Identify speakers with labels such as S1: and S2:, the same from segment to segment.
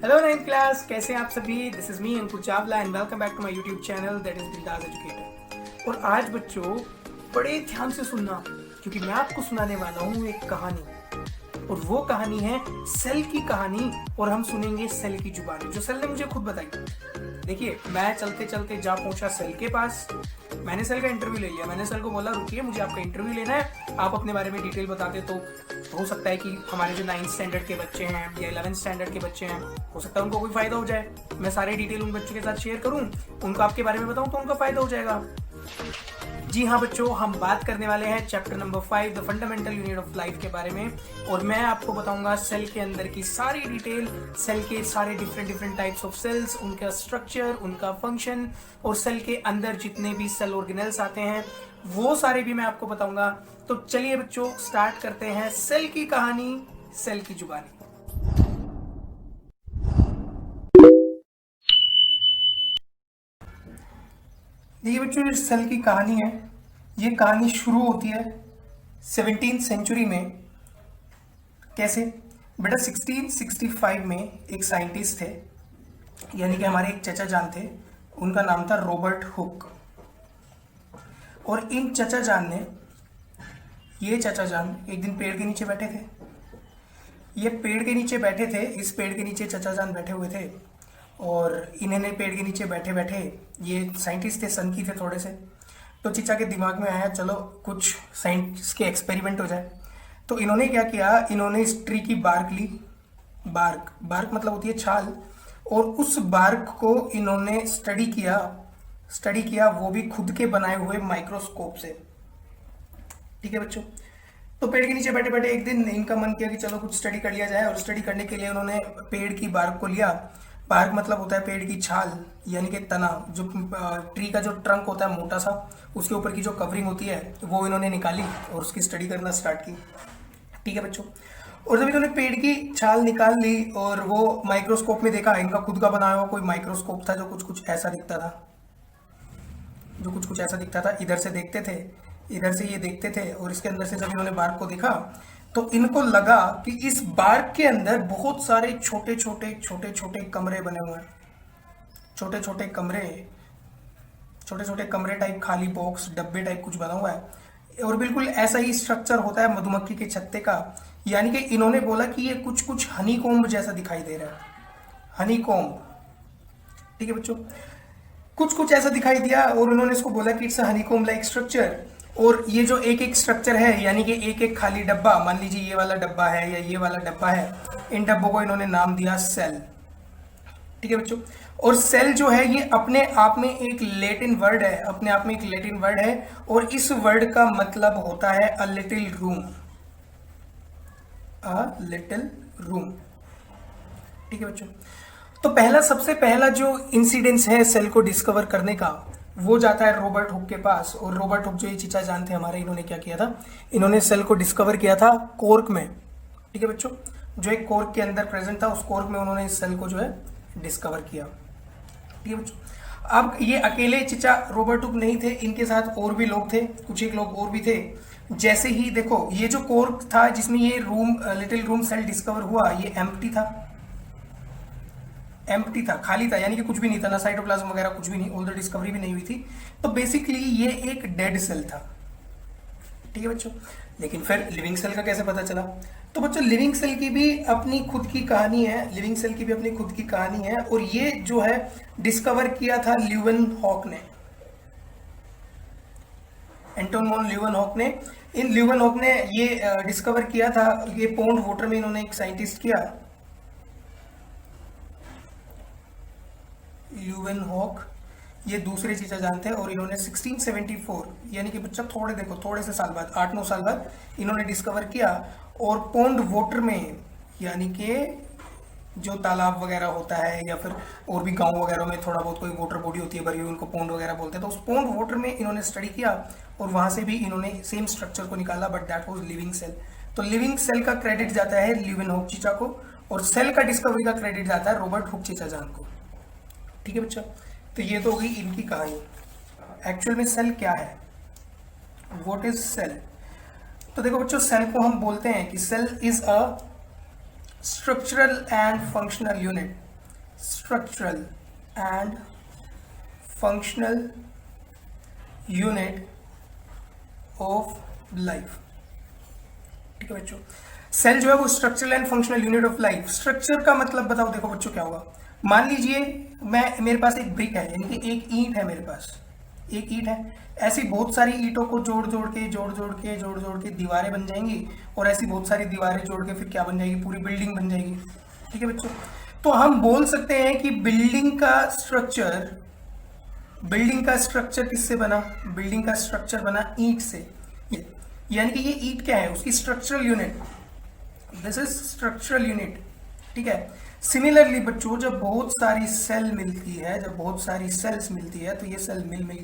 S1: Hello ninth class, कैसे हैं आप सभी। This is me Ankur Chawla and welcome back to my YouTube channel that is Dildaaz educator. और आज बच्चों बड़े ध्यान से सुनना, क्योंकि मैं आपको सुनाने वाला हूँ एक कहानी, और वो कहानी है सेल की कहानी। और हम सुनेंगे सेल की जुबानी, जो सेल ने मुझे खुद बताई। देखिए, मैं चलते चलते जा पहुंचा सेल के पास। मैंने सेल का इंटरव्यू ले लिया। मैंने सेल को बोला, रुकिए, मुझे आपका इंटरव्यू लेना है, आप अपने बारे में डिटेल बताते तो हो सकता है कि हमारे जो 9th स्टैंडर्ड के बच्चे हैं या 11th स्टैंडर्ड के बच्चे हैं, हो सकता है उनको कोई फायदा हो जाए। मैं सारे डिटेल उन बच्चों के साथ शेयर करूं, उनको आपके बारे में बताऊं तो उनका फायदा हो जाएगा। जी हाँ बच्चों, हम बात करने वाले हैं chapter number 5 the fundamental unit of life के बारे में। और मैं आपको बताऊंगा सेल के अंदर की सारी डिटेल, सेल के सारे डिफरेंट टाइप्स ऑफ सेल्स, उनका स्ट्रक्चर, उनका फंक्शन, और सेल के अंदर जितने भी सेल ऑर्गेनेल्स आते हैं वो सारे भी मैं आपको बताऊंगा। तो चलिए बच्चों, स्टार्ट करते हैं सेल की कहानी, सेल की जुबानी। देखिए बच्चों, जो सेल की कहानी है, ये कहानी शुरू होती है 17th सेंचुरी में। कैसे बेटा, 1665 में एक साइंटिस्ट थे, यानी कि हमारे एक चचा जान थे, उनका नाम था रॉबर्ट हुक। और इन चचा जान ने, ये चचा जान एक दिन पेड़ के नीचे बैठे थे। ये पेड़ के नीचे बैठे थे, इस पेड़ के नीचे चचा जान बैठे हुए थे। और इन्होंने पेड़ के नीचे बैठे बैठे, ये साइंटिस्ट थे, सन की थे थोड़े से, तो चचा के दिमाग में आया चलो कुछ साइंस के एक्सपेरिमेंट हो जाए। तो इन्होंने क्या किया, इन्होंने इस ट्री की बार्क ली। बार्क बार्क मतलब होती है छाल। और उस बार्क को इन्होंने स्टडी किया, वो भी खुद के बनाए हुए माइक्रोस्कोप से। ठीक है बच्चों। तो पेड़ के नीचे बैठे बैठे एक दिन इनका मन किया कि चलो कुछ स्टडी कर लिया जाए। और स्टडी करने के लिए उन्होंने पेड़ की बार्क को लिया। बार्क मतलब होता है पेड़ की छाल, यानी कि तना, जो ट्री का जो ट्रंक होता है मोटा सा, उसके ऊपर की जो कवरिंग होती है वो इन्होंने निकाली और उसकी स्टडी करना स्टार्ट की। ठीक है बच्चों। और जब इन्होंने पेड़ की छाल निकाल ली और वो माइक्रोस्कोप में देखा, इनका खुद का बनाया हुआ कोई माइक्रोस्कोप था जो कुछ ऐसा दिखता था, इधर से देखते थे, इधर से ये देखते थे, और इसके अंदर से जब इन्होंने बार्क को देखा तो इनको लगा कि इस बार्क के अंदर बहुत सारे छोटे छोटे कमरे बने हुए हैं। छोटे छोटे कमरे टाइप, खाली बॉक्स, डब्बे टाइप कुछ बना हुआ है। और बिल्कुल ऐसा ही स्ट्रक्चर होता है मधुमक्खी के छत्ते का। यानी कि इन्होंने बोला कि ये कुछ हनीकॉम्ब जैसा दिखाई दे रहा है, हनीकॉम्ब। ठीक है बच्चों, कुछ ऐसा दिखाई दिया और उन्होंने इसको बोला कि it's a honeycomb like structure. और ये जो एक स्ट्रक्चर है, यानी कि एक खाली डब्बा, मान लीजिए ये वाला डब्बा है या ये वाला डब्बा है, इन डब्बों को इन्होंने नाम दिया सेल। ठीक है बच्चों। और सेल जो है ये अपने आप में एक लैटिन वर्ड है, और इस वर्ड का मतलब होता है अ लिटिल रूम। ठीक है बच्चों। तो सबसे पहला जो इंसिडेंस है सेल को डिस्कवर करने का, वो जाता है रॉबर्ट हुक के पास। और रॉबर्ट हुक जो ये चचा जान थे हमारे, इन्होंने क्या किया था, इन्होंने सेल को डिस्कवर किया था कॉर्क में। ठीक है बच्चों, जो एक कॉर्क के अंदर प्रेजेंट था, उस कॉर्क में उन्होंने इस सेल को जो है डिस्कवर किया। ठीक है बच्चों। अब ये अकेले चचा रॉबर्ट हुक नहीं थे, इनके साथ और भी लोग थे, कुछ एक लोग और भी थे। जैसे ही देखो, ये जो कॉर्क था जिसमें ये लिटिल रूम सेल डिस्कवर हुआ, ये एम्प्टी था, खाली था, यानी कि कुछ भी नहीं था, ना साइटोप्लाज्म वगैरह कुछ भी नहीं, ऑल द डिस्कवरी भी नहीं हुई थी। तो बेसिकली ये एक डेड सेल था। ठीक है बच्चों। लेकिन फिर लिविंग सेल का कैसे पता चला? तो बच्चों, लिविंग सेल की भी अपनी खुद की कहानी है। और ये जो है डिस्कवर किया था ल्यूवेनहॉक ने, एंटोन वॉन ल्यूवेनहॉक ने। इन ल्यूवेनहॉक ने ये डिस्कवर किया था, ये पॉन्ड वाटर में इन्होंने एक साइंटिस्ट किया, ल्यूवेनहॉक, ये दूसरे चीज़ें जानते हैं। और इन्होंने 1674, यानी कि बच्चा थोड़े से साल बाद, 8-9 साल बाद इन्होंने डिस्कवर किया। और पॉन्ड वाटर में, यानी कि जो तालाब वगैरह होता है या फिर और भी गांव वगैरह में थोड़ा बहुत कोई वाटर बॉडी होती है भरी हुई, उनको पॉन्ड वगैरह बोलते हैं। तो उस पॉन्ड वाटर में इन्होंने स्टडी किया और वहां से भी इन्होंने सेम स्ट्रक्चर को निकाला, but that was living cell. तो लिविंग सेल का क्रेडिट जाता है ल्यूवेनहॉक चीचा को, और सेल का डिस्कवरी का क्रेडिट जाता है रॉबर्ट हुक चीचा जान को। ठीक है बच्चा। तो ये तो हो गई इनकी कहानी। एक्चुअल में सेल क्या है, व्हाट इज सेल? तो देखो बच्चों, सेल को हम बोलते हैं कि cell is a structural and functional unit. structural and functional unit of life। ठीक है बच्चों, सेल जो है वो structural and functional unit of life. Structure का मतलब बताओ, देखो बच्चों क्या होगा। मान लीजिए मेरे पास एक ब्रिक है, यानी कि एक ईंट है, मेरे पास एक ईंट है। ऐसी बहुत सारी ईंटों को जोड़ जोड़ के दीवारें बन जाएंगी, और ऐसी बहुत सारी दीवारें जोड़ के फिर क्या बन जाएगी, पूरी बिल्डिंग बन जाएगी। ठीक है बच्चों, तो हम बोल सकते हैं कि बिल्डिंग का स्ट्रक्चर किससे बना? बिल्डिंग का स्ट्रक्चर बना ईंट से। यानी कि ये ईंट क्या है, उसकी structural unit, this is structural unit. ठीक है। सिमिलरली बच्चों, जब बहुत सारी सेल मिलती है, जब बहुत सारी सेल्स मिलती है, तो ये सेल मिल मिल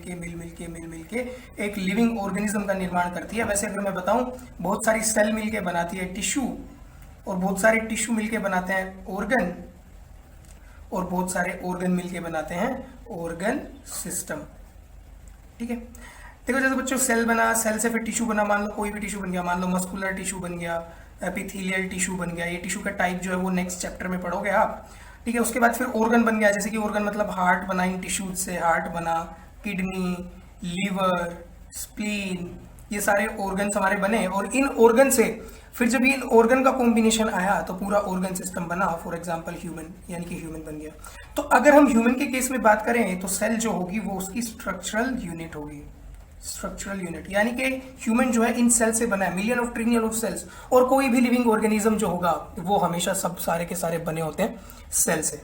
S1: के एक लिविंग ऑर्गेनिज्म का निर्माण करती है। वैसे अगर मैं बताऊं, बहुत सारी सेल मिलके बनाती है टिश्यू, और बहुत सारे टिश्यू मिलके बनाते हैं ऑर्गन, और बहुत सारे ऑर्गन मिलके बनाते हैं ऑर्गन सिस्टम। ठीक है। देखो जैसे बच्चों सेल बना, सेल से फिर टिश्यू बना, मान लो कोई भी टिश्यू बन गया, मान लो मस्कुलर टिश्यू बन गया, एपिथेलियल टिश्यू बन गया। ये टिश्यू का टाइप जो है वो नेक्स्ट चैप्टर में पढ़ोगे आप। ठीक है। उसके बाद फिर ऑर्गन बन गया, जैसे कि ऑर्गन मतलब हार्ट बना, इन टिश्यूज से हार्ट बना, किडनी, लीवर, स्प्लीन, ये सारे ऑर्गन्स हमारे बने। और इन ऑर्गन से फिर जब इन ऑर्गन का कॉम्बिनेशन आया तो पूरा ऑर्गन सिस्टम बना। फॉर एग्जांपल ह्यूमन, यानी कि ह्यूमन बन गया। तो अगर हम ह्यूमन के केस में बात करें तो सेल जो होगी वो उसकी स्ट्रक्चरल यूनिट होगी। स्ट्रक्चरल यूनिट यानी कि ह्यूमन जो है इन सेल से बना है, million of trillion of cells. और कोई भी लिविंग ऑर्गेनिज्म जो होगा वो हमेशा सब सारे के सारे बने होते हैं सेल से।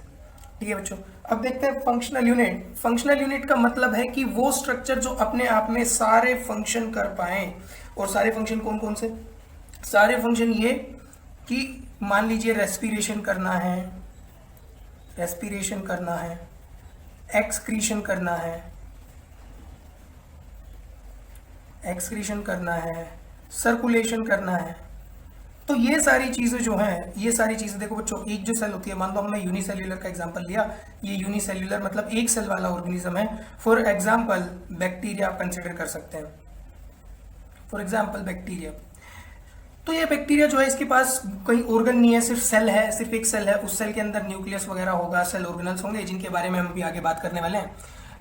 S1: ठीक है बच्चों, अब देखते हैं फंक्शनल यूनिट। फंक्शनल यूनिट का मतलब है कि वो स्ट्रक्चर जो अपने आप में सारे फंक्शन कर पाए। और सारे फंक्शन कौन कौन से? सारे फंक्शन ये कि मान लीजिए रेस्पिरेशन करना है, एक्सक्रीशन करना है, सर्कुलेशन करना है। तो ये सारी चीजें जो हैं, ये सारी चीजें देखो बच्चों, एक जो सेल होती है, मान लो हमने यूनिसेल्यूलर का एग्जांपल लिया, ये यूनिसेल्यूलर मतलब एक सेल वाला ऑर्गेनिज्म है। फॉर एग्जांपल बैक्टीरिया आप कंसिडर कर सकते हैं, फॉर एग्जांपल बैक्टीरिया। तो ये बैक्टीरिया जो है इसके पास कोई ऑर्गन नहीं है, सिर्फ सेल है, सिर्फ एक सेल है। उस सेल के अंदर न्यूक्लियस वगैरह होगा, सेल ऑर्गेनल्स होंगे, जिनके बारे में हम अभी आगे बात करने वाले हैं।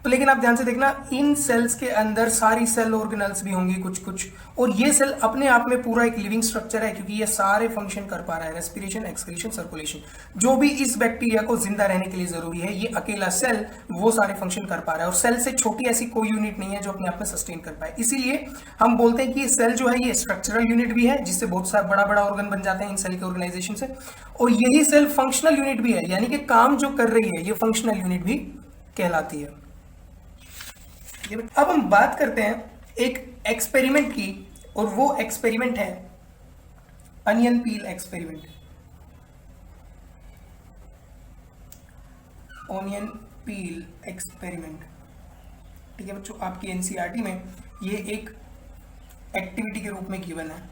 S1: तो लेकिन आप ध्यान से देखना, इन सेल्स के अंदर सारी सेल ऑर्गेनल्स भी होंगी कुछ कुछ। और ये सेल अपने आप में पूरा एक लिविंग स्ट्रक्चर है, क्योंकि ये सारे फंक्शन कर पा रहा है, रेस्पिरेशन, एक्सक्रीशन, सर्कुलेशन, जो भी इस बैक्टीरिया को जिंदा रहने के लिए जरूरी है, ये अकेला सेल वो सारे फंक्शन कर पा रहा है। और सेल से छोटी ऐसी कोई यूनिट नहीं है जो अपने आप में सस्टेन कर पाए। इसीलिए हम बोलते हैं कि ये सेल जो है ये स्ट्रक्चरल यूनिट भी है, जिससे बहुत सारा बड़ा बड़ा ऑर्गन बन जाते हैं इन सेल के ऑर्गेनाइजेशन से। और यही सेल फंक्शनल यूनिट भी है, यानी कि काम जो कर रही है ये फंक्शनल यूनिट भी कहलाती है। अब हम बात करते हैं एक एक्सपेरिमेंट की, और वो एक्सपेरिमेंट है अनियन पील एक्सपेरिमेंट। ऑनियन पील एक्सपेरिमेंट। ठीक है बच्चों, आपकी एनसीईआरटी में ये एक एक्टिविटी के रूप में गिवन है,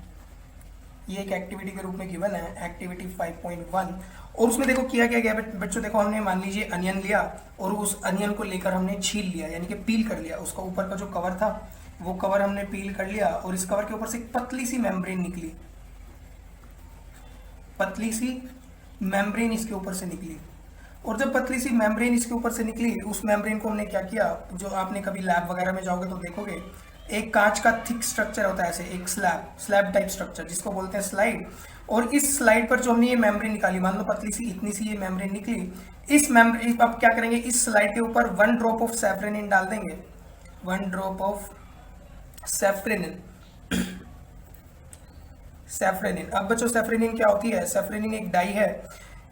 S1: ये एक एक्टिविटी के रूप में गिवन है, एक्टिविटी 5.1। और उसमें देखो किया क्या गया बच्चों, देखो हमने मान लीजिए अनियन लिया, और उस अनियन को लेकर हमने छील लिया, यानी कि पील कर लिया। उसका ऊपर का जो कवर था वो कवर हमने पील कर लिया, और इस कवर के ऊपर से एक पतली सी मेम्ब्रेन निकली, पतली सी मेम्ब्रेन इसके ऊपर से निकली। और जब पतली सी मेम्ब्रेन इसके ऊपर से निकली, उस मेम्ब्रेन को हमने क्या किया, जो आपने कभी लैब वगैरह में जाओगे तो देखोगे, एक कांच का थिक स्ट्रक्चर होता है, ऐसे एक स्लैब टाइप स्ट्रक्चर, जिसको बोलते हैं स्लाइड। और इस स्लाइड पर जो हमने ये मेम्ब्रेन निकाली, मान लो पतली सी इतनी सी ये मेम्ब्रेन निकली, इस मेम्ब्रेन अब क्या करेंगे, इस स्लाइड के ऊपर 1 ड्रॉप ऑफ सैफ्रेनिन डाल देंगे, 1 ड्रॉप ऑफ सैफ्रेनिन। अब बच्चों सैफ्रेनिन क्या होती है? सैफ्रेनिन एक डाई है।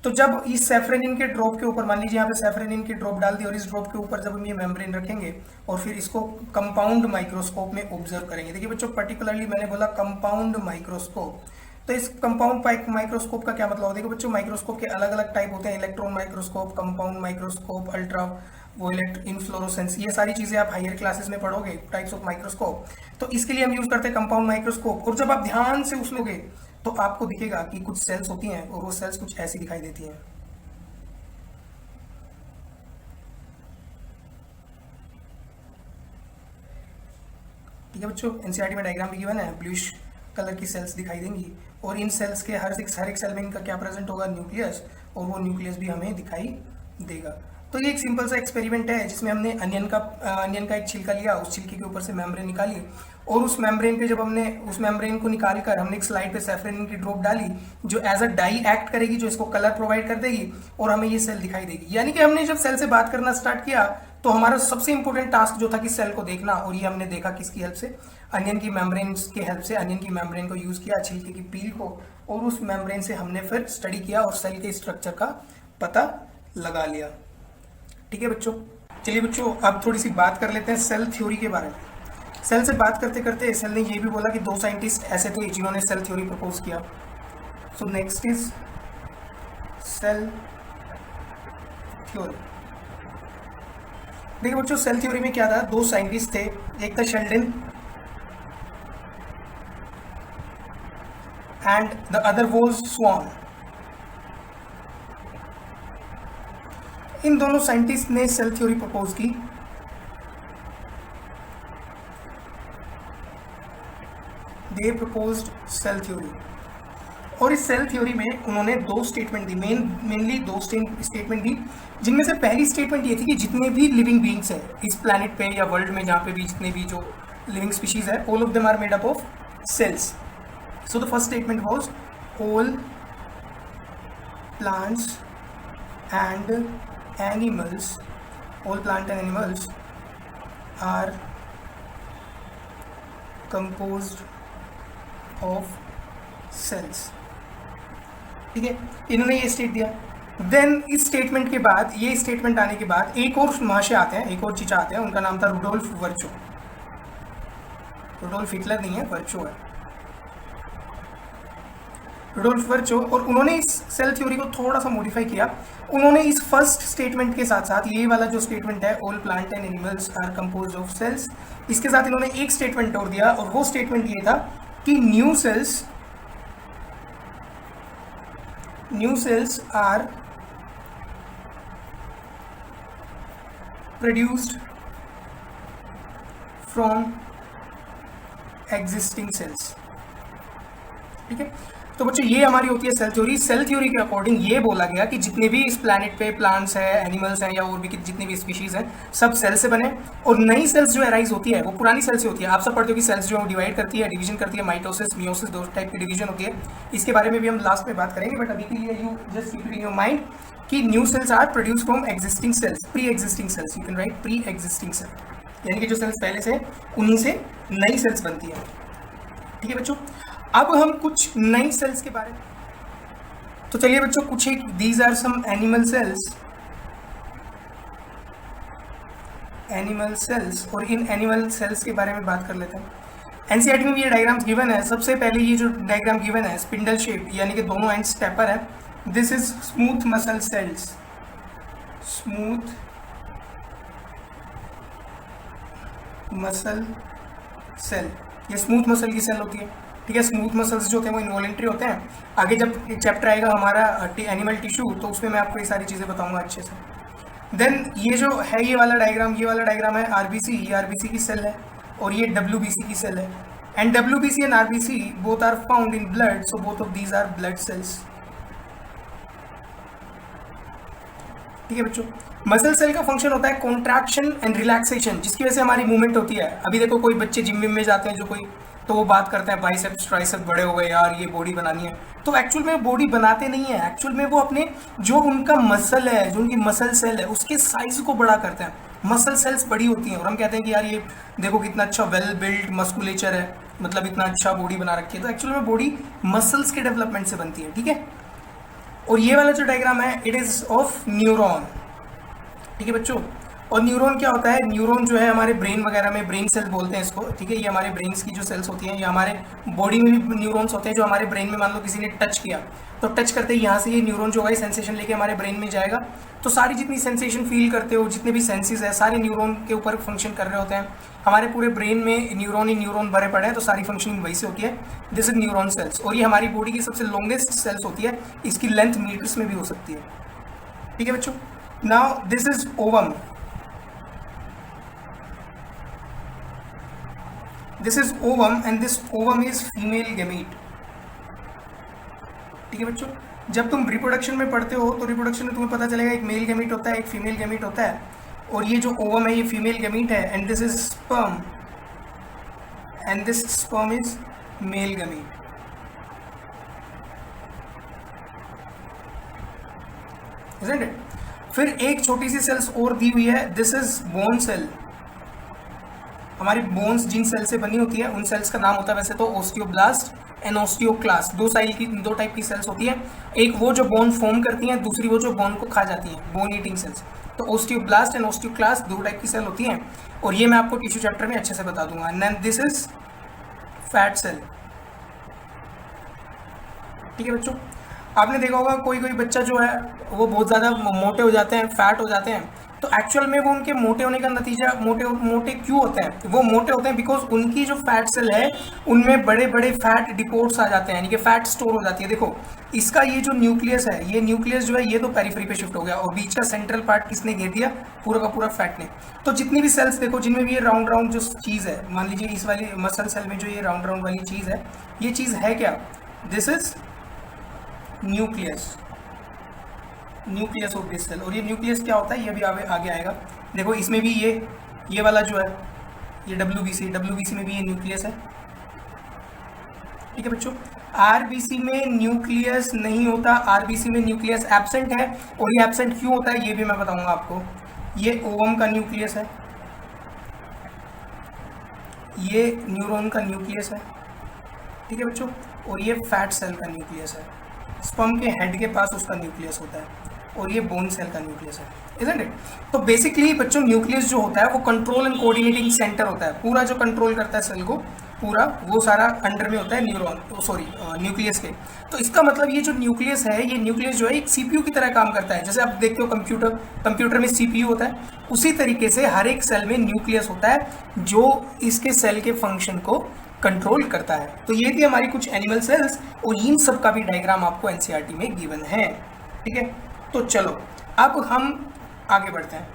S1: तो जब इस सैफ्रेनिन के ड्रॉप के ऊपर, मान लीजिए यहाँ पे सैफ्रेनिन की ड्रॉप डाल दी, और इस ड्रॉप के ऊपर जब हम ये मेम्ब्रेन रखेंगे और फिर इसको कंपाउंड माइक्रोस्कोप में ऑब्जर्व करेंगे। देखिए बच्चों, पर्टिकुलरली मैंने बोला कंपाउंड माइक्रोस्कोप। तो इस कंपाउंड माइक्रोस्कोप का क्या मतलब होता है? देखो बच्चों, माइक्रोस्कोप के अलग अलग टाइप होते हैं, electron microscope, compound microscope, ultraviolet, inflorescence, ये सारी चीजें आप हायर क्लासेस में पढ़ोगे, टाइप्स ऑफ माइक्रोस्कोप। तो इसके लिए हम यूज करते हैं कंपाउंड माइक्रोस्कोप। और जब आप ध्यान से उसमें गए तो आपको दिखेगा कि कुछ सेल्स होती हैं, और वो सेल्स कुछ ऐसी दिखाई देती हैं। ठीक है बच्चों, एनसीईआरटी में डायग्राम भी गिवन है, ब्लूइश कलर की सेल्स दिखाई देंगी, और इन सेल्स के हर एक सेल में इनका क्या प्रेजेंट होगा? न्यूक्लियस। और वो न्यूक्लियस भी हमें दिखाई देगा। तो ये एक सिंपल सा एक्सपेरिमेंट है जिसमें हमने अनियन का एक छिलका लिया, उस छिलके के ऊपर से मेम्ब्रेन निकाली और उस मेम्ब्रेन पे जब हमने उस मेम्ब्रेन को निकाल कर हमने एक स्लाइड पे सैफरन की ड्रॉप डाली जो एज अ डाई एक्ट करेगी, जो इसको कलर प्रोवाइड कर देगी और हमें ये सेल दिखाई देगी। यानी कि हमने जब सेल से बात करना स्टार्ट किया तो हमारा सबसे इंपॉर्टेंट टास्क जो था कि सेल को देखना, और ये हमने देखा किसकी हेल्प से, अनियन की मेम्ब्रेन की हेल्प से। अनियन की मेम्ब्रेन को यूज किया, छिलके की पील को, और उस मेम्ब्रेन से हमने फिर स्टडी किया और सेल के स्ट्रक्चर का पता लगा लिया। ठीक है बच्चों, चलिए बच्चों अब थोड़ी सी बात कर लेते हैं सेल थ्योरी के बारे में। सेल से बात करते करते सेल ने ये भी बोला कि 2 साइंटिस्ट ऐसे थे जिन्होंने सेल थ्योरी प्रपोज किया। So next is cell theory. देखिए बच्चों, सेल थ्योरी में क्या था, 2 साइंटिस्ट थे, एक था Sheldon and the other was Schwann. इन दोनों साइंटिस्ट ने सेल थ्योरी प्रपोज की। दे प्रपोज्ड सेल थ्योरी, और इस सेल थ्योरी में उन्होंने 2 स्टेटमेंट दी, मेनली 2 स्टेटमेंट दी, जिनमें से पहली स्टेटमेंट ये थी कि जितने भी लिविंग बीइंग्स हैं इस प्लैनेट पे या वर्ल्ड में, जहाँ पे भी जितने भी जो लिविंग स्पीशीज है, all of them are made up of cells. So the first statement was all plants and animals, all plant and animals are composed of cells. ठीक है, इन्होंने ये स्टेट दिया। देन इस स्टेटमेंट के बाद, ये स्टेटमेंट आने के बाद एक और महाशय आते हैं, एक और चीचा आते हैं, उनका नाम था रुडोल्फ वर्चो। रुडोल्फ हिटलर नहीं है, वर्चो है, रुडोल्फ वर्चो। और उन्होंने इस सेल थ्योरी को थोड़ा सा मॉडिफाई किया। उन्होंने इस फर्स्ट स्टेटमेंट के साथ साथ ये वाला जो स्टेटमेंट है, all plant and animals are composed of cells, इसके साथ इन्होंने एक स्टेटमेंट और दिया, और वो स्टेटमेंट ये था कि new cells are produced from existing cells। ठीक है, तो बच्चों ये हमारी होती है सेल थ्योरी। सेल थ्योरी के अकॉर्डिंग ये बोला गया कि जितने भी इस प्लैनेट पे प्लांट्स है, एनिमल्स हैं, या और भी जितने भी स्पीशीज हैं, सब सेल से बने, और नई सेल्स जो अराइज होती है वो पुरानी सेल से होती है। आप सब पढ़ते हो कि सेल्स जो डिवाइड करती है, डिवीजन करती है, माइटोसिस, मियोसिस, 2 टाइप की डिवीजन होती है। इसके बारे में भी हम लास्ट में बात करेंगे, बट अभी के लिए you just keep it in your mind कि new cells are produce from existing cells, pre existing cells, you can write pre existing cell, यानी कि जो सेल्स पहले से उन्हीं से नई सेल्स बनती है। ठीक है बच्चों, अब हम कुछ नई सेल्स के बारे में, तो चलिए बच्चों कुछ एक, these are some animal cells, और इन एनिमल सेल्स के बारे में बात कर लेते हैं। एनसीईआरटी में ये डायग्राम्स गिवन है। सबसे पहले ये जो डायग्राम गिवन है, स्पिंडल शेप, यानी कि दोनों एंड स्टेपर है। This is smooth muscle cells, smooth muscle cell, ये स्मूथ मसल की सेल होती है। ठीक है, स्मूथ मसल्स जो होते हैं वो इनवॉलेंट्री होते हैं। आगे जब चैप्टर आएगा हमारा एनिमल टिश्यू, तो उसमें मैं आपको ये सारी चीज़ें बताऊंगा अच्छे से। देन ये जो है ये वाला डायग्राम है आरबीसी, ये आरबीसी की सेल है, और ये डब्ल्यूबीसी की सेल है। And WBC and RBC both are found in blood, so both of these are blood cells. ठीक है बच्चों, मसल सेल का फंक्शन होता है कॉन्ट्रैक्शन एंड रिलैक्सेशन, जिसकी वजह से हमारी मूवमेंट होती है। अभी देखो कोई बच्चे जिम में जाते हैं जो कोई, तो वो बात करते हैं बाइसेप्स ट्राइसेप्स बड़े हो गए यार, ये बॉडी बनानी है, तो एक्चुअल में बॉडी बनाते नहीं है। एक्चुअल में वो अपने जो उनका मसल है, जो उनकी मसल सेल है, उसके साइज को बड़ा करते हैं। मसल सेल्स बड़ी होती हैं और हम कहते हैं कि यार ये देखो कितना अच्छा वेल बिल्ड मस्कुलेचर है, मतलब इतना अच्छा बॉडी बना रखी है। तो एक्चुअल में बॉडी मसल्स के डेवलपमेंट से बनती है। ठीक है, और ये वाला जो डायग्राम है इट इज ऑफ न्यूरॉन। ठीक है बच्चों, और न्यूरॉन क्या होता है, न्यूरॉन जो है हमारे ब्रेन वगैरह में, ब्रेन सेल बोलते हैं इसको। ठीक है, ये हमारे ब्रेन्स की जो सेल्स होती हैं, ये हमारे बॉडी में भी न्यूरॉन्स होते हैं जो हमारे ब्रेन में, मान लो किसी ने टच किया, तो टच करते ही यहाँ से ये न्यूरॉन जो है सेंसेशन लेके हमारे ब्रेन में जाएगा। तो सारी जितनी सेंसेशन फील करते हो, जितने भी सेंसेस है, सारे न्यूरॉन के ऊपर फंक्शन कर रहे होते हैं। हमारे पूरे ब्रेन में न्यूरॉन ही न्यूरॉन भरे पड़े हैं, तो सारी फंक्शनिंग वही से होती है। दिस इज न्यूरॉन सेल्स, और ये हमारी बॉडी की सबसे लॉन्गेस्ट सेल्स होती है। इसकी लेंथ मीटर्स में भी हो सकती है। ठीक है बच्चों, now this is ovum, this is ovum and this ovum is female gamete। ठीक है बच्चों, जब तुम रिप्रोडक्शन में पढ़ते हो तो रिप्रोडक्शन में तुम्हें पता चलेगा एक मेल गैमीट होता है, एक फीमेल गैमीट होता है, और ये जो ओवम है ये फीमेल गैमीट है, and this is sperm and this sperm is male gamete. Isn't it? फिर एक छोटी सी सेल्स और दी हुई है, दिस इज बोन सेल। हमारी बोन्स जिन सेल से बनी होती है उन सेल्स का नाम होता है वैसे तो ओस्टियोब्लास्ट एंड ओस्टियोक्लास्ट। दो टाइप की सेल्स होती है, एक वो जो बोन फॉर्म करती हैं, दूसरी वो जो बोन को खा जाती हैं, बोन ईटिंग सेल्स। तो ओस्टियोब्लास्ट एंड ओस्टियोक्लास्ट दो टाइप की सेल होती हैं, और ये मैं आपको टिश्यू चैप्टर में अच्छे से बता दूंगा। And this is fat cell. ठीक है बच्चों, आपने देखा होगा कोई कोई बच्चा जो है वो बहुत ज़्यादा मोटे हो जाते हैं, फैट हो जाते हैं, तो एक्चुअल में वो उनके मोटे होने का नतीजा मोटे क्यों होते हैं? वो मोटे होते हैं बिकॉज उनकी जो फैट सेल है उनमें बड़े बड़े फैट डिपोट्स आ जाते हैं, यानी कि फैट स्टोर हो जाती है। देखो इसका ये जो न्यूक्लियस है, ये न्यूक्लियस जो है ये तो पेरिफेरी पे शिफ्ट हो गया, और बीच का सेंट्रल पार्ट किसने घेर दिया? पूरा का पूरा फैट ने। तो जितनी भी सेल्स देखो जिनमें भी ये राउंड राउंड जो चीज़ है, मान लीजिए इस वाली मसल सेल में जो ये राउंड राउंड वाली चीज़ है, ये चीज़ है क्या? This is nucleus of this cell. और ये न्यूक्लियस क्या होता है ये भी आगे आएगा। देखो इसमें भी ये वाला जो है ये WBC में भी ये न्यूक्लियस है। ठीक है बच्चों, RBC में न्यूक्लियस नहीं होता, RBC में न्यूक्लियस एब्सेंट है, और ये एब्सेंट क्यों होता है ये भी मैं बताऊंगा आपको। ये ओवम का न्यूक्लियस है, ये न्यूरॉन का न्यूक्लियस है, ठीक है बच्चों, और ये फैट सेल का न्यूक्लियस है। स्पर्म के हेड के पास उसका न्यूक्लियस होता है, और ये बोन सेल का न्यूक्लियस है, इजंट इट? तो बेसिकली बच्चों न्यूक्लियस जो होता है वो कंट्रोल एंड कोऑर्डिनेटिंग सेंटर होता है, पूरा जो कंट्रोल करता है सेल को पूरा, वो सारा अंडर में होता है न्यूक्लियस के। तो इसका मतलब ये जो न्यूक्लियस है, ये न्यूक्लियस जो है एक CPU की तरह काम करता है। जैसे आप देखते हो कंप्यूटर में CPU होता है, उसी तरीके से हर एक सेल में न्यूक्लियस होता है जो इसके सेल के फंक्शन को कंट्रोल करता है। तो ये थी हमारी कुछ एनिमल सेल्स, और इन सब का भी डायग्राम आपको NCERT में गिवन है। ठीक है, तो चलो अब हम आगे बढ़ते हैं।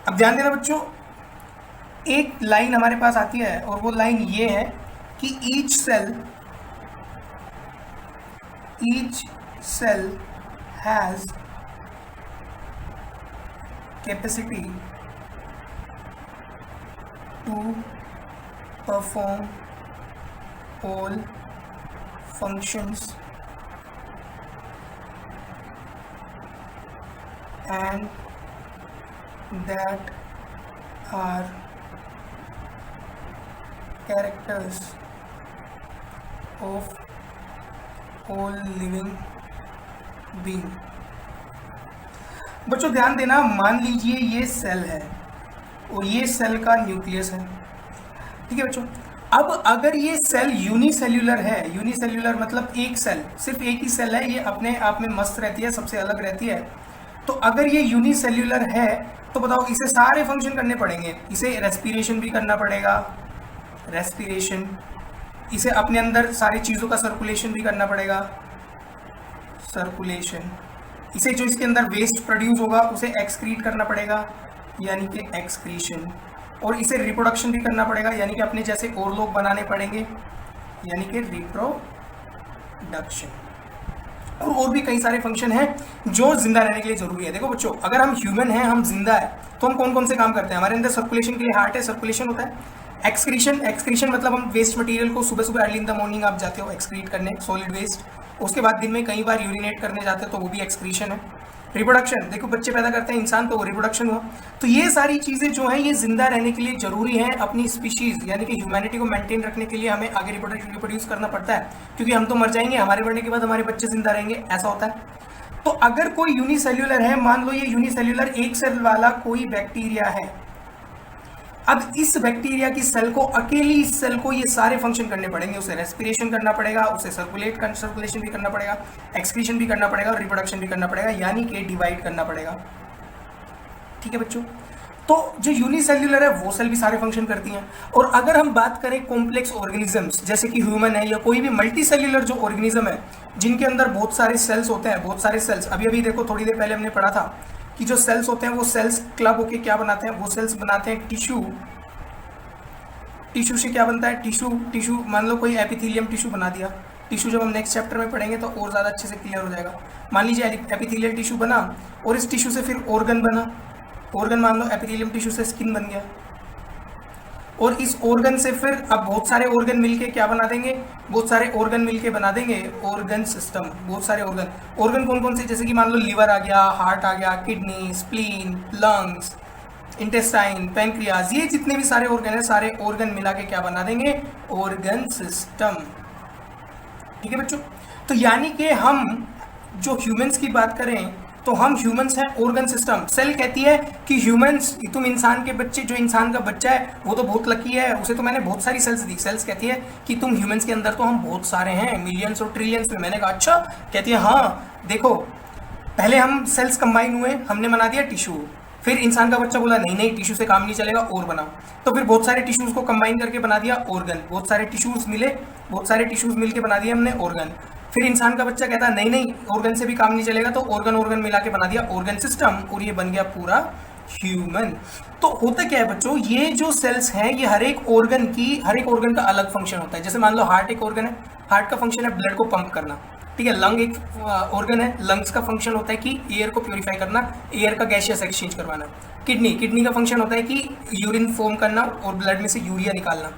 S1: अब ध्यान देना बच्चों, एक लाइन हमारे पास आती है, और वो लाइन ये है कि each cell has capacity to perform all functions and that are characters of all living being। बच्चों ध्यान देना, मान लीजिए ये सेल है और ये सेल का न्यूक्लियस है। ठीक है बच्चों, अब अगर ये सेल यूनिसेल्यूलर है, यूनिसेल्यूलर मतलब एक सेल, सिर्फ एक ही सेल है, ये अपने आप में मस्त रहती है, सबसे अलग रहती है। तो अगर ये यूनिसेल्यूलर है तो बताओ इसे सारे फंक्शन करने पड़ेंगे। इसे रेस्पिरेशन भी करना पड़ेगा, रेस्पिरेशन, इसे अपने अंदर सारी चीज़ों का सर्कुलेशन भी करना पड़ेगा, सर्कुलेशन, इसे जो इसके अंदर वेस्ट प्रोड्यूस होगा उसे एक्सक्रीट करना पड़ेगा, यानी कि एक्सक्रीशन, और इसे रिप्रोडक्शन भी करना पड़ेगा, यानी कि अपने जैसे और लोग बनाने पड़ेंगे, यानी कि रिप्रोडक्शन, और भी कई सारे फंक्शन हैं जो जिंदा रहने के लिए जरूरी है। देखो बच्चों, अगर हम ह्यूमन हैं, हम जिंदा है, तो हम कौन कौन से काम करते हैं? हमारे अंदर सर्कुलेशन के लिए हार्ट है, सर्कुलेशन होता है। एक्सक्रीशन मतलब हम वेस्ट मटेरियल को सुबह अर्ली इन द मॉर्निंग आप जाते हो एक्सक्रीट करने, सॉलिड वेस्ट, उसके बाद दिन में कई बार यूरिनेट करने जाते हो, तो वो भी एक्सक्रीशन है। रिप्रोडक्शन, देखो बच्चे पैदा करते हैं इंसान, तो वो रिप्रोडक्शन हुआ। तो ये सारी चीज़ें जो हैं ये जिंदा रहने के लिए जरूरी हैं, अपनी स्पीशीज़ यानी कि ह्यूमैनिटी को मेंटेन रखने के लिए हमें आगे रिप्रोड्यूस करना पड़ता है, क्योंकि हम तो मर जाएंगे, हमारे मरने के बाद हमारे बच्चे जिंदा रहेंगे, ऐसा होता है। तो अगर कोई यूनिसेल्यूलर है, मान लो ये यूनिसेल्यूलर एक सेल वाला कोई बैक्टीरिया है, अब इस बैक्टीरिया की सेल को, अकेली इस सेल को ये सारे फंक्शन करने पड़ेंगे, उसे रेस्पिरेशन करना पड़ेगा, उसे सर्कुलेशन भी करना पड़ेगा, एक्सक्रीशन भी करना पड़ेगा, और रिप्रोडक्शन भी करना पड़ेगा, यानी कि डिवाइड करना पड़ेगा। ठीक है बच्चों, तो जो यूनिसेल्यूलर है वो सेल भी सारे फंक्शन करती हैं। और अगर हम बात करें कॉम्प्लेक्स ऑर्गेनिजम्स, जैसे कि ह्यूमन है या कोई भी मल्टी सेल्यूलर जो ऑर्गेनिज्म है, जिनके अंदर बहुत सारे सेल्स होते हैं, बहुत सारे सेल्स, अभी देखो थोड़ी देर पहले हमने पढ़ा था कि जो सेल्स होते हैं वो सेल्स क्लब होके क्या बनाते हैं? वो सेल्स बनाते हैं टिश्यू। टिश्यू से क्या बनता है? टिश्यू मान लो कोई एपिथेलियम टिश्यू बना दिया, टिश्यू जब हम नेक्स्ट चैप्टर में पढ़ेंगे तो और ज़्यादा अच्छे से क्लियर हो जाएगा। मान लीजिए एपिथेलियल टिश्यू बना और इस टिश्यू से फिर ऑर्गन बना, ऑर्गन मान लो एपिथेलियम टिश्यू से स्किन बन गया, और इस ऑर्गन से फिर अब बहुत सारे ऑर्गन मिलके क्या बना देंगे, बहुत सारे ऑर्गन मिलके बना देंगे ऑर्गन सिस्टम। बहुत सारे ऑर्गन कौन कौन से, जैसे कि मान लो लिवर आ गया, हार्ट आ गया, kidney, spleen, lungs, intestine, pancreas, ये जितने भी सारे ऑर्गन है सारे ऑर्गन मिला के क्या बना देंगे, ऑर्गन सिस्टम। ठीक है बच्चों, तो यानी कि हम जो ह्यूमंस की बात करें तो हम ह्यूमंस हैं ऑर्गन सिस्टम। सेल कहती है कि ह्यूमंस, तुम इंसान के बच्चे, जो इंसान का बच्चा है वो तो बहुत लकी है, उसे तो मैंने बहुत सारी सेल्स दी। सेल्स कहती है कि तुम ह्यूमंस के अंदर तो हम बहुत सारे हैं, मिलियंस और ट्रिलियंस में। मैंने कहा अच्छा, कहती है हाँ देखो, पहले हम सेल्स कंबाइन हुए, हमने बना दिया टिश्यू, फिर इंसान का बच्चा बोला नहीं नहीं टिश्यू से काम नहीं चलेगा और बनाओ, तो फिर बहुत सारे टिश्यूज को कंबाइन करके बना दिया ऑर्गन। बहुत सारे टिश्यूज मिले, बहुत सारे टिश्यूज मिलके बना दिया हमने ऑर्गन। फिर इंसान का बच्चा कहता है नहीं नहीं ऑर्गन से भी काम नहीं चलेगा, तो ऑर्गन मिला के बना दिया ऑर्गन सिस्टम, और ये बन गया पूरा ह्यूमन। तो होता क्या है बच्चों, ये जो सेल्स हैं ये हर एक ऑर्गन का अलग फंक्शन होता है। जैसे मान लो हार्ट एक ऑर्गन है, हार्ट का फंक्शन है ब्लड को पंप करना, ठीक है। लंग एक ऑर्गन है, लंग्स का फंक्शन होता है कि एयर को प्योरीफाई करना, एयर का गैसियस एक्सचेंज करवाना। किडनी का फंक्शन होता है कि यूरिन फॉर्म करना और ब्लड में से यूरिया निकालना।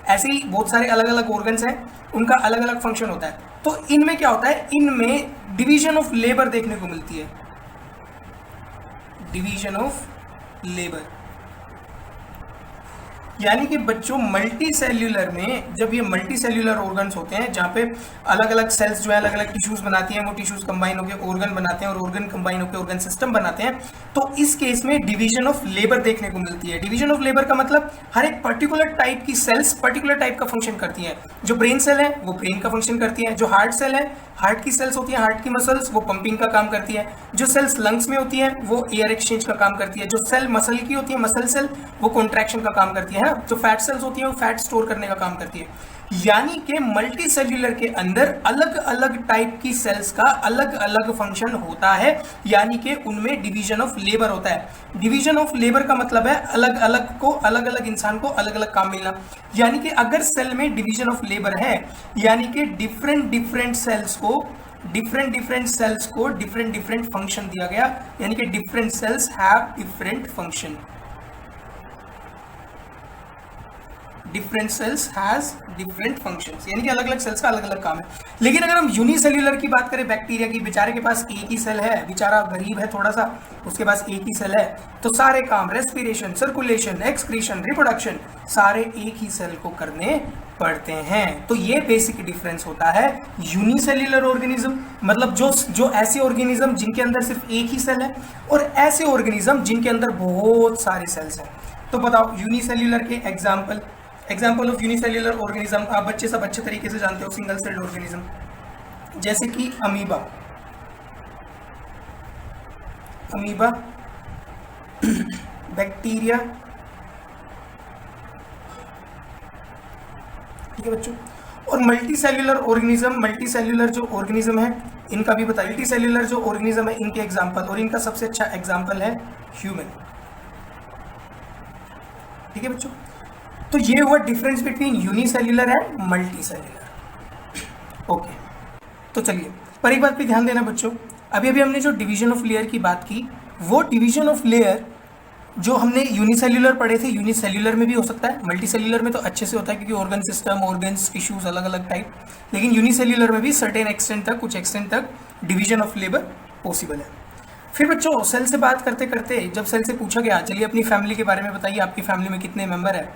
S1: ऐसे ही बहुत सारे अलग अलग ऑर्गन्स हैं, उनका अलग अलग फंक्शन होता है। तो इनमें क्या होता है, इनमें डिवीजन ऑफ लेबर देखने को मिलती है, डिवीजन ऑफ लेबर। यानी कि बच्चों मल्टी सेल्यूलर में, जब ये मल्टी सेल्यूलर ऑर्गन्स होते हैं जहाँ पे अलग अलग सेल्स जो है अलग अलग टिश्यूज बनाती हैं, वो टिश्यूज कंबाइन होकर ऑर्गन बनाते हैं और ऑर्गन कंबाइन होकर ऑर्गन सिस्टम बनाते हैं, तो इस केस में डिवीजन ऑफ लेबर देखने को मिलती है। डिवीजन ऑफ लेबर का मतलब हर एक पर्टिकुलर टाइप की सेल्स पर्टिकुलर टाइप का फंक्शन करती है। जो ब्रेन सेल है वो ब्रेन का फंक्शन करती है, जो हार्ट सेल है, हार्ट की सेल्स होती है, हार्ट की मसल्स, वो पंपिंग का काम करती है। जो सेल्स लंग्स में होती है वो एयर एक्सचेंज का काम करती है। जो सेल मसल की होती है, मसल सेल, वो कॉन्ट्रैक्शन का काम करती है ना। जो फैट सेल्स होती है वो फैट स्टोर करने का काम करती है। यानी कि मल्टी सेल्यूलर के अंदर अलग अलग टाइप की सेल्स का अलग अलग फंक्शन होता है, यानी कि उनमें डिवीजन ऑफ लेबर होता है। डिवीजन ऑफ लेबर का मतलब है अलग अलग इंसान को अलग अलग काम मिलना। यानी कि अगर सेल में डिवीजन ऑफ लेबर है, यानी कि डिफरेंट सेल्स को डिफरेंट फंक्शन दिया गया, यानी कि different cells have different function. Different cells has different functions, यानी कि अलग अलग सेल्स का अलग अलग काम है। लेकिन अगर हम यूनिसेल्यूलर की बात करें, बैक्टीरिया की, बेचारे के पास एक ही सेल है, बेचारा गरीब है थोड़ा सा, उसके पास एक ही सेल है, तो सारे काम रेस्पिरेशन, सर्कुलेशन, एक्सक्रीशन, रिप्रोडक्शन सारे एक ही सेल को करने पड़ते हैं। तो ये बेसिक डिफरेंस होता है यूनिसेल्यूलर ऑर्गेनिज्म, मतलब जो ऐसे ऑर्गेनिज्म जिनके अंदर सिर्फ एक ही सेल है, और ऐसे ऑर्गेनिज्म जिनके अंदर बहुत सारे सेल्स हैं। तो बताओ यूनिसेल्यूलर के एग्जाम्पल ऑफ यूनिसेल्यूलर ऑर्गेनिज्म आप बच्चे सब अच्छे तरीके से जानते हो। सिंगल सेल्ड ऑर्गेनिज्म जैसे कि अमीबा बैक्टीरिया, ठीक है बच्चों। और मल्टी सेल्यूलर जो ऑर्गेनिज्म है इनका भी बताइए। मल्टी सेल्यूलर जो ऑर्गेनिज्म है इनके एग्जाम्पल, और इनका सबसे अच्छा एग्जाम्पल है ह्यूमन, ठीक है बच्चों। तो ये हुआ difference between unicellular and multi cellular. Okay, तो चलिए पर एक बात पे ध्यान देना बच्चों, अभी हमने जो डिवीजन ऑफ लेयर की बात की, वो डिवीजन ऑफ लेयर जो हमने यूनिसेल्यूलर पढ़े थे, यूनिसेल्यूलर में भी हो सकता है, मल्टी सेल्यूलर में तो अच्छे से होता है क्योंकि ऑर्गन सिस्टम, ऑर्गन्स, टिश्यूज अलग अलग टाइप, लेकिन यूनिसेल्यूलर में भी सर्टेन एक्सटेंट तक, कुछ एक्सटेंट तक डिवीजन ऑफ लेबर पॉसिबल है। फिर बच्चों सेल से बात करते करते जब सेल से पूछा गया चलिए अपनी फैमिली के बारे में बताइए, आपकी फैमिली में कितने मेंबर है,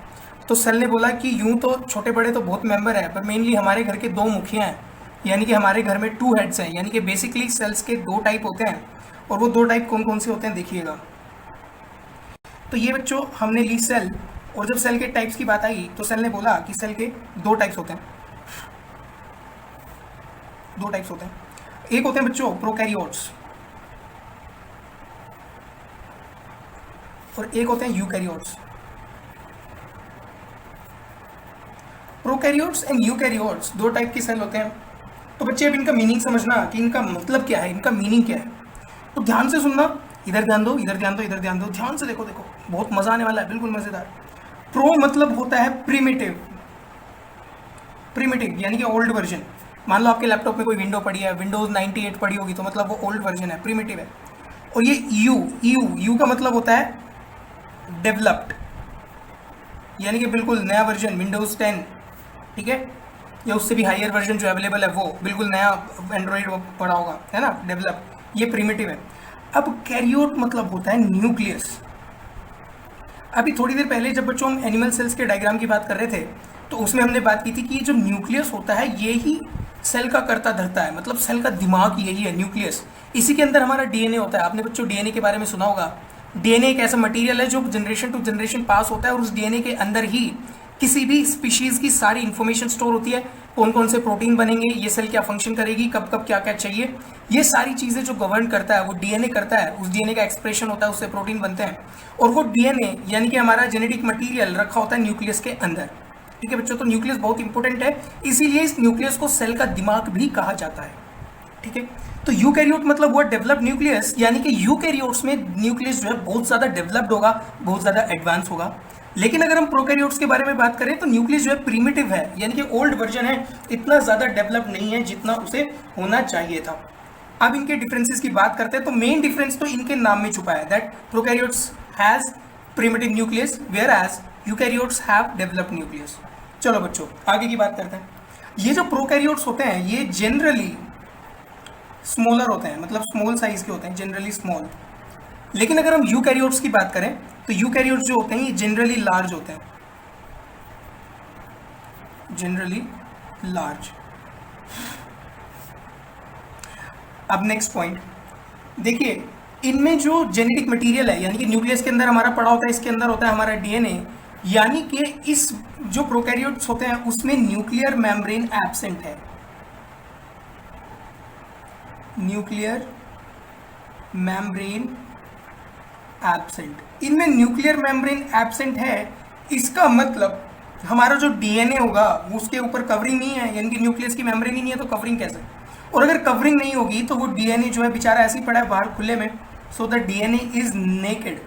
S1: तो सेल ने बोला कि यूं तो छोटे बड़े तो बहुत मेंबर है, पर मेनली हमारे घर के 2 मुखिया हैं, यानी कि हमारे घर में 2 हेड्स हैं। यानी कि बेसिकली सेल्स के 2 टाइप होते हैं, और वो 2 टाइप कौन कौन से होते हैं देखिएगा। तो ये बच्चों हमने ली सेल, और जब सेल के टाइप्स की बात आई तो सेल ने बोला कि सेल के 2 टाइप्स होते हैं, 2 टाइप्स होते हैं। एक होते हैं बच्चों प्रोकैरियोट्स, और एक होते हैं eukaryotes. Prokaryotes and eukaryotes 2 type के सेल होते हैं। तो बच्चे अब इनका मीनिंग समझना कि इनका मतलब क्या है, इनका मीनिंग क्या है। तो ध्यान से सुनना, इधर ध्यान दो, इधर ध्यान दो, इधर ध्यान दो, ध्यान से देखो, बहुत मजा आने वाला है, बिल्कुल मजेदार। प्रो मतलब होता है प्रिमिटिव, यानी कि ओल्ड वर्जन। मान लो आपके लैपटॉप में कोई विंडो पड़ी है, विंडोज 98 पड़ी होगी, तो मतलब वो ओल्ड वर्जन है, प्रिमिटिव है। और ये यू का मतलब होता है डेवलप्ड, यानी कि बिल्कुल नया वर्जन, विंडोज 10, ठीक है, या उससे भी हायर वर्जन जो अवेलेबल है वो बिल्कुल नया एंड्रॉइड पड़ा होगा, है ना, डेवलप, ये प्रिमिटिव है। अब कैरियोट मतलब होता है न्यूक्लियस। अभी थोड़ी देर पहले जब बच्चों हम एनिमल सेल्स के डायग्राम की बात कर रहे थे, तो उसमें हमने बात की थी कि ये जो न्यूक्लियस होता है ये ही सेल का करता धरता है, मतलब सेल का दिमाग यही है न्यूक्लियस। इसी के अंदर हमारा डीएनए होता है। आपने बच्चों डीएनए के बारे में सुना होगा। डीएनए एक ऐसा मटेरियल है जो जनरेशन टू जनरेशन पास होता है, और उस डीएनए के अंदर ही किसी भी स्पीशीज की सारी इंफॉर्मेशन स्टोर होती है। कौन कौन से प्रोटीन बनेंगे, ये सेल क्या फंक्शन करेगी, कब कब क्या क्या चाहिए, ये सारी चीज़ें जो गवर्न करता है वो डीएनए करता है। उस डीएनए का एक्सप्रेशन होता है, उससे प्रोटीन बनते हैं, और वो डीएनए यानी कि हमारा जेनेटिक मटेरियल रखा होता है न्यूक्लियस के अंदर। ठीक है बच्चों, तो न्यूक्लियस बहुत इंपॉर्टेंट है, इसीलिए इस न्यूक्लियस को सेल का दिमाग भी कहा जाता है। ठीक है, तो यूकैरियोट मतलब हुआ डेवलप्ड न्यूक्लियस, यानी कि यूकैरियोट्स में न्यूक्लियस जो है बहुत ज़्यादा डेवलप्ड होगा, बहुत ज़्यादा एडवांस होगा। लेकिन अगर हम प्रोकैरियोट्स के बारे में बात करें तो न्यूक्लियस जो है प्रिमिटिव है, यानी कि ओल्ड वर्जन है, इतना ज़्यादा डेवलप नहीं है जितना उसे होना चाहिए था। अब इनके डिफरेंसेस की बात करते हैं, तो मेन डिफरेंस तो इनके नाम में छुपा है, that prokaryotes has primitive nucleus whereas eukaryotes have developed nucleus. चलो बच्चों आगे की बात करते हैं। ये जो प्रोकैरियोट्स होते हैं ये जनरली स्मॉलर होते हैं, मतलब स्मॉल साइज के होते हैं, जनरली स्मॉल। लेकिन अगर हम यूकैरियोट्स की बात करें तो यूकैरियोट्स जो होते हैं ये जनरली लार्ज होते हैं, जनरली लार्ज। अब नेक्स्ट पॉइंट देखिए, इनमें जो जेनेटिक मटेरियल है, यानी कि न्यूक्लियस के अंदर हमारा पड़ा होता है, इसके अंदर होता है हमारा डीएनए, यानी कि इस जो प्रोकैरियोट्स होते हैं उसमें न्यूक्लियर मेम्ब्रेन एब्सेंट है, न्यूक्लियर मेम्ब्रेन एब्सेंट। इनमें न्यूक्लियर मेम्ब्रेन एब्सेंट है, इसका मतलब हमारा जो डीएनए होगा उसके ऊपर कवरिंग नहीं है, यानी कि न्यूक्लियस की मेम्ब्रेन ही नहीं है, तो कवरिंग कैसे? और अगर कवरिंग नहीं होगी तो वो डीएनए जो है बेचारा ऐसे ही पड़ा है बाहर खुले में, so the DNA is naked,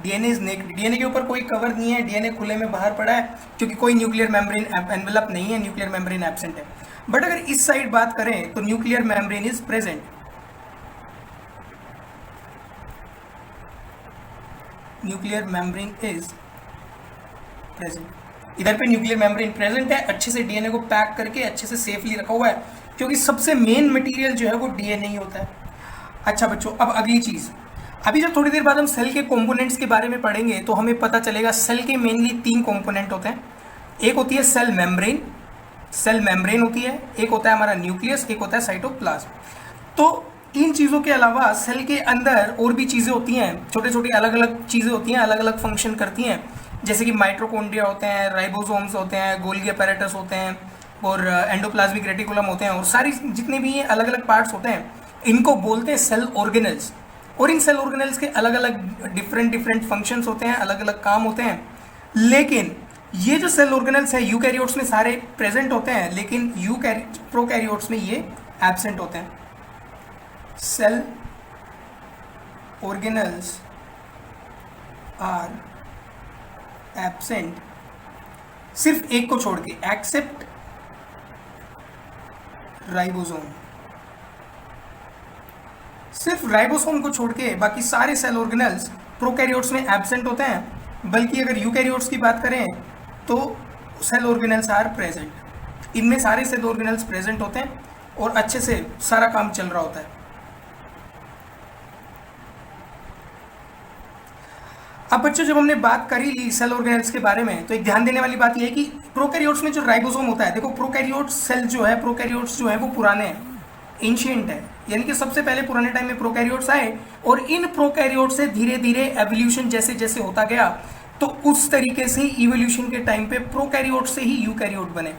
S1: DNA is naked, DNA के ऊपर कोई कवर नहीं है, डीएनए खुले में बाहर पड़ा है, क्योंकि कोई न्यूक्लियर मेम्ब्रेन एनवेलप नहीं है, न्यूक्लियर मेम्ब्रेन एब्सेंट है। बट अगर इस साइड बात करें तो nuclear membrane is present, nuclear membrane is present. इधर पे न्यूक्लियर मेम्ब्रेन प्रेजेंट है, अच्छे से डीएनए को पैक करके अच्छे से सेफली रखा हुआ है, क्योंकि सबसे मेन मटेरियल जो है वो डीएनए ही होता है। अच्छा बच्चों, अब अगली चीज, अभी जब थोड़ी देर बाद हम सेल के कंपोनेंट्स के बारे में पढ़ेंगे तो हमें पता चलेगा सेल के मेनली 3 कंपोनेंट होते हैं। एक होती है सेल मेम्ब्रेन, सेल मेम्ब्रेन होती है, एक होता है हमारा न्यूक्लियस, एक होता है साइटोप्लाज्म। तो इन चीज़ों के अलावा सेल के अंदर और भी चीज़ें होती हैं, छोटे छोटी अलग अलग चीज़ें होती हैं, अलग अलग फंक्शन करती हैं, जैसे कि माइटोकॉन्ड्रिया होते हैं, राइबोसोम्स होते हैं, गोल्गी अपैरेटस होते हैं, और एंडोप्लाज्मिक रेटिकुलम होते हैं, और सारी जितने भी अलग अलग पार्ट्स होते हैं इनको बोलते हैं सेल ऑर्गेनल्स। और इन सेल ऑर्गेनल्स के अलग अलग डिफरेंट फंक्शंस होते हैं, अलग अलग काम होते हैं। लेकिन ये जो सेल ऑर्गेनल्स है यूकैरियोट्स में सारे प्रेजेंट होते हैं, लेकिन प्रोकैरियोट्स में ये एब्सेंट होते हैं। सेल organelles are absent सिर्फ एक को छोड़ के, एक्सेप्ट राइबोसोम, सिर्फ राइबोसोम को छोड़ के बाकी सारे सेल ऑर्गेनल्स प्रोकैरियोट्स में एब्सेंट होते हैं। बल्कि अगर यूकैरियोट्स की बात करें तो सेल ऑर्गेनल्स आर प्रेजेंट, इनमें सारे सेल ऑर्गेनल्स प्रेजेंट होते हैं और अच्छे से सारा काम चल रहा होता है। अब बच्चों जब हमने बात करी ली सेल ऑर्गेनल्स के बारे में, तो एक ध्यान देने वाली बात यह है कि प्रोकैरियोट्स में जो राइबोसोम होता है, देखो प्रोकैरियोट्स सेल जो है, प्रोकैरियोट्स जो है वो पुराने हैं, एंशिएंट है, यानी कि सबसे पहले पुराने टाइम में प्रोकैरियोट्स आए, और इन प्रोकैरियोट से धीरे धीरे एवोल्यूशन जैसे जैसे होता गया, तो उस तरीके से इवोल्यूशन के टाइम पे प्रोकैरियोट से ही यूकैरियोट बने,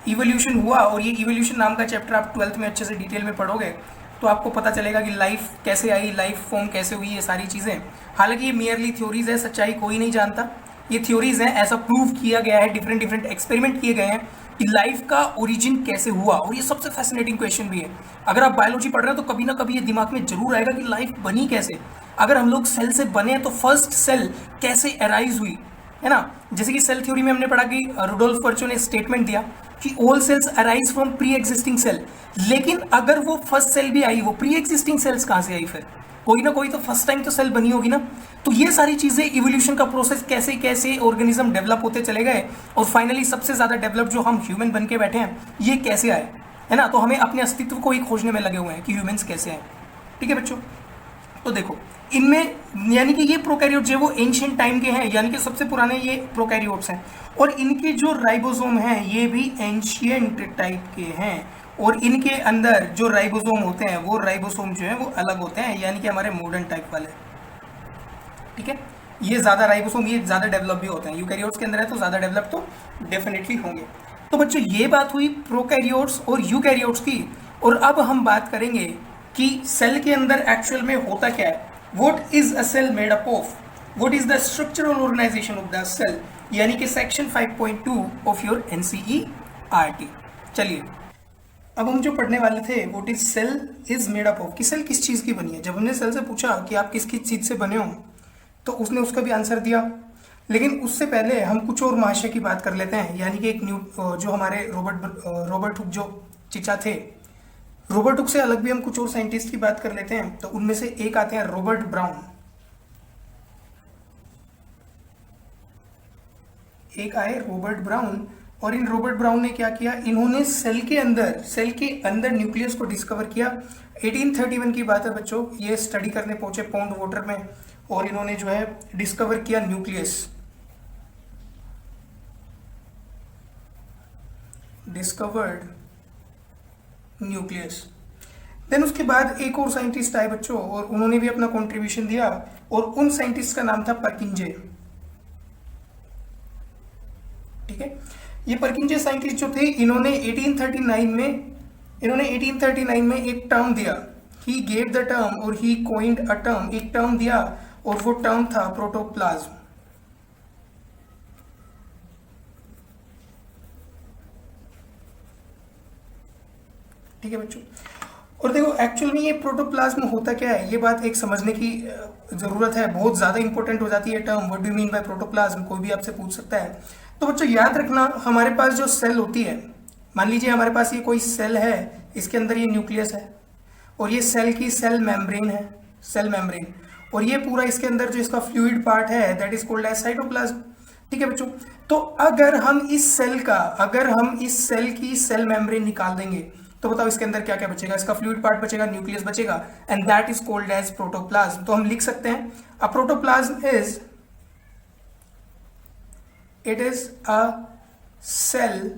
S1: इवोल्यूशन हुआ। और ये इवोल्यूशन नाम का चैप्टर आप 12th में अच्छे से डिटेल में पढ़ोगे तो आपको पता चलेगा कि लाइफ कैसे आई, लाइफ फॉर्म कैसे हुई, ये सारी चीज़ें। हालांकि ये मियरली थ्योरीज है, सच्चाई कोई नहीं जानता, ये थ्योरीज हैं, ऐसा प्रूव किया गया है, डिफरेंट एक्सपेरिमेंट किए गए हैं कि लाइफ का ओरिजिन कैसे हुआ। और ये सबसे फैसिनेटिंग क्वेश्चन भी है, अगर आप बायोलॉजी पढ़ रहे हो तो कभी ना कभी ये दिमाग में जरूर आएगा कि लाइफ बनी कैसे। अगर हम लोग सेल से बने तो फर्स्ट सेल कैसे अराइज हुई, है ना। जैसे कि सेल थ्योरी में हमने पढ़ा कि रुडोल्फ वर्चो ने स्टेटमेंट दिया कि all cells arise from pre existing cell, लेकिन अगर वो फर्स्ट सेल भी आई, वो प्री एग्जिस्टिंग सेल्स कहां से आई? फिर कोई ना कोई तो फर्स्ट टाइम तो सेल बनी होगी ना। तो ये सारी चीजें इवोल्यूशन का प्रोसेस, कैसे कैसे ऑर्गेनिज्म डेवलप होते चले गए और फाइनली सबसे ज्यादा डेवलप जो हम ह्यूमन बन के बैठे हैं, ये कैसे आए, है ना। तो हमें अपने अस्तित्व को ही खोजने में लगे हुए हैं कि ह्यूमंस कैसे आए। ठीक है बच्चों, तो देखो इनमें यानी कि ये प्रोकैरियोट जो वो एंशिएंट टाइम के हैं, यानी कि सबसे पुराने ये प्रोकैरियोट्स हैं, और इनके जो राइबोसोम हैं ये भी एंशिएंट टाइप के हैं, और इनके अंदर जो राइबोसोम होते हैं वो राइबोसोम जो है वो अलग होते हैं, यानी कि हमारे मॉडर्न टाइप वाले। ठीक है, ये ज्यादा राइबोसोम ये ज्यादा डेवलप भी होते हैं, यूकैरियोट्स के अंदर है तो ज्यादा डेवलप तो डेफिनेटली होंगे। तो बच्चों ये बात हुई प्रोकैरियोट्स और यूकैरियोट्स की, और अब हम बात करेंगे कि सेल के अंदर एक्चुअल में होता क्या है। What is a cell made up of, what is the structural organisation of the cell, यानी कि सेक्शन 5.2 ऑफ योर एनसीईआरटी। चलिए अब हम जो पढ़ने वाले थे, what is cell is made up of, कि सेल किस चीज की बनी है। जब हमने सेल से पूछा कि आप किस किस चीज से बने हो, तो उसने उसका भी आंसर दिया, लेकिन उससे पहले हम कुछ और महाशय की बात कर लेते हैं। यानी कि एक जो हमारे रॉबर्ट हुक जो चिचा थे, रॉबर्ट हुक से अलग भी हम कुछ और साइंटिस्ट की बात कर लेते हैं। तो उनमें से एक आते हैं रॉबर्ट ब्राउन, एक आए रॉबर्ट ब्राउन, और इन रॉबर्ट ब्राउन ने क्या किया, इन्होंने सेल के अंदर न्यूक्लियस को डिस्कवर किया। 1831 की बात है बच्चों, ये स्टडी करने पहुंचे पॉन्ड वाटर में, और इन्होंने जो है डिस्कवर किया न्यूक्लियस, डिस्कवर्ड न्यूक्लियस। देन उसके बाद एक और साइंटिस्ट आए बच्चों, और उन्होंने भी अपना कंट्रीब्यूशन दिया, और उन साइंटिस्ट का नाम था परकिंजे। ठीक है, ये परकिंजे साइंटिस्ट जो थे, इन्होंने 1839 में एक टर्म दिया, ही गेव द टर्म और ही कोइंड अ टर्म, एक टर्म दिया, और वो टर्म था प्रोटोप्लाज्म। ठीक है बच्चों, और देखो एक्चुअल में ये प्रोटोप्लाज्म होता क्या है, ये बात एक समझने की जरूरत है, बहुत ज्यादा इंपॉर्टेंट हो जाती है term. What do you mean by protoplasm, कोई भी आपसे पूछ सकता है। तो बच्चों याद रखना, हमारे पास जो सेल होती है, मान लीजिए हमारे पास ये कोई सेल है, इसके अंदर ये न्यूक्लियस है, और ये सेल की सेल मेम्ब्रेन है, सेल मेम्ब्रेन, और ये पूरा इसके अंदर जो इसका फ्लूइड पार्ट है that is called as cytoplasm. ठीक है बच्चों, तो अगर हम इस सेल की सेल मेम्ब्रेन निकाल देंगे, तो बताओ इसके अंदर क्या क्या बचेगा, इसका फ्लूइड पार्ट बचेगा, न्यूक्लियस बचेगा, and that is called as protoplasm. तो हम लिख सकते हैं a protoplasm is, it is a cell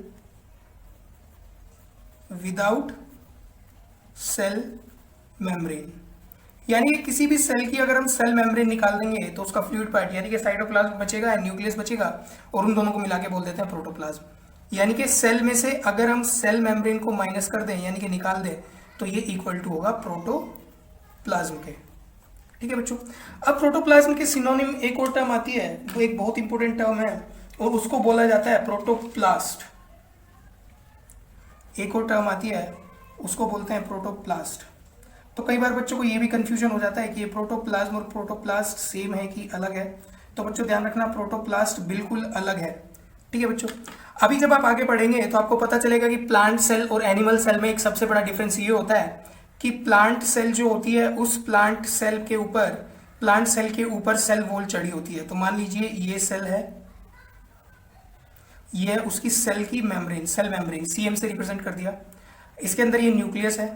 S1: without cell membrane. यानी कि किसी भी सेल की अगर हम सेल मेम्ब्रेन निकाल देंगे तो उसका फ्लूइड पार्ट यानी कि साइटोप्लाज्म बचेगा एंड न्यूक्लियस बचेगा, और उन दोनों को मिला के बोल देते हैं प्रोटोप्लाज्म। यानी कि सेल में से अगर हम सेल मेम्ब्रेन को माइनस कर दें यानी कि निकाल दें, तो ये इक्वल टू होगा प्रोटोप्लाज्म के। ठीक है बच्चों, अब प्रोटोप्लाज्म के सिनोनिम एक और टर्म आती है, वो एक बहुत इंपॉर्टेंट टर्म है, और उसको बोला जाता है प्रोटोप्लास्ट। एक और टर्म आती है, उसको बोलते हैं प्रोटोप्लास्ट। तो कई बार बच्चों को ये भी कंफ्यूजन हो जाता है कि ये प्रोटोप्लाज्म और प्रोटोप्लास्ट सेम है कि अलग है। तो बच्चों ध्यान रखना, प्रोटोप्लास्ट बिल्कुल अलग है। ठीक है बच्चों, अभी जब आप आगे बढ़ेंगे तो आपको पता चलेगा कि प्लांट सेल और एनिमल सेल में एक सबसे बड़ा डिफरेंस ये होता है कि प्लांट सेल जो होती है, उस प्लांट सेल के ऊपर सेल वॉल चढ़ी होती है। तो मान लीजिए ये सेल है, ये है उसकी सेल की मेम्ब्रेन, सेल मेम्ब्रेन सीएम से रिप्रेजेंट कर दिया, इसके अंदर ये न्यूक्लियस है।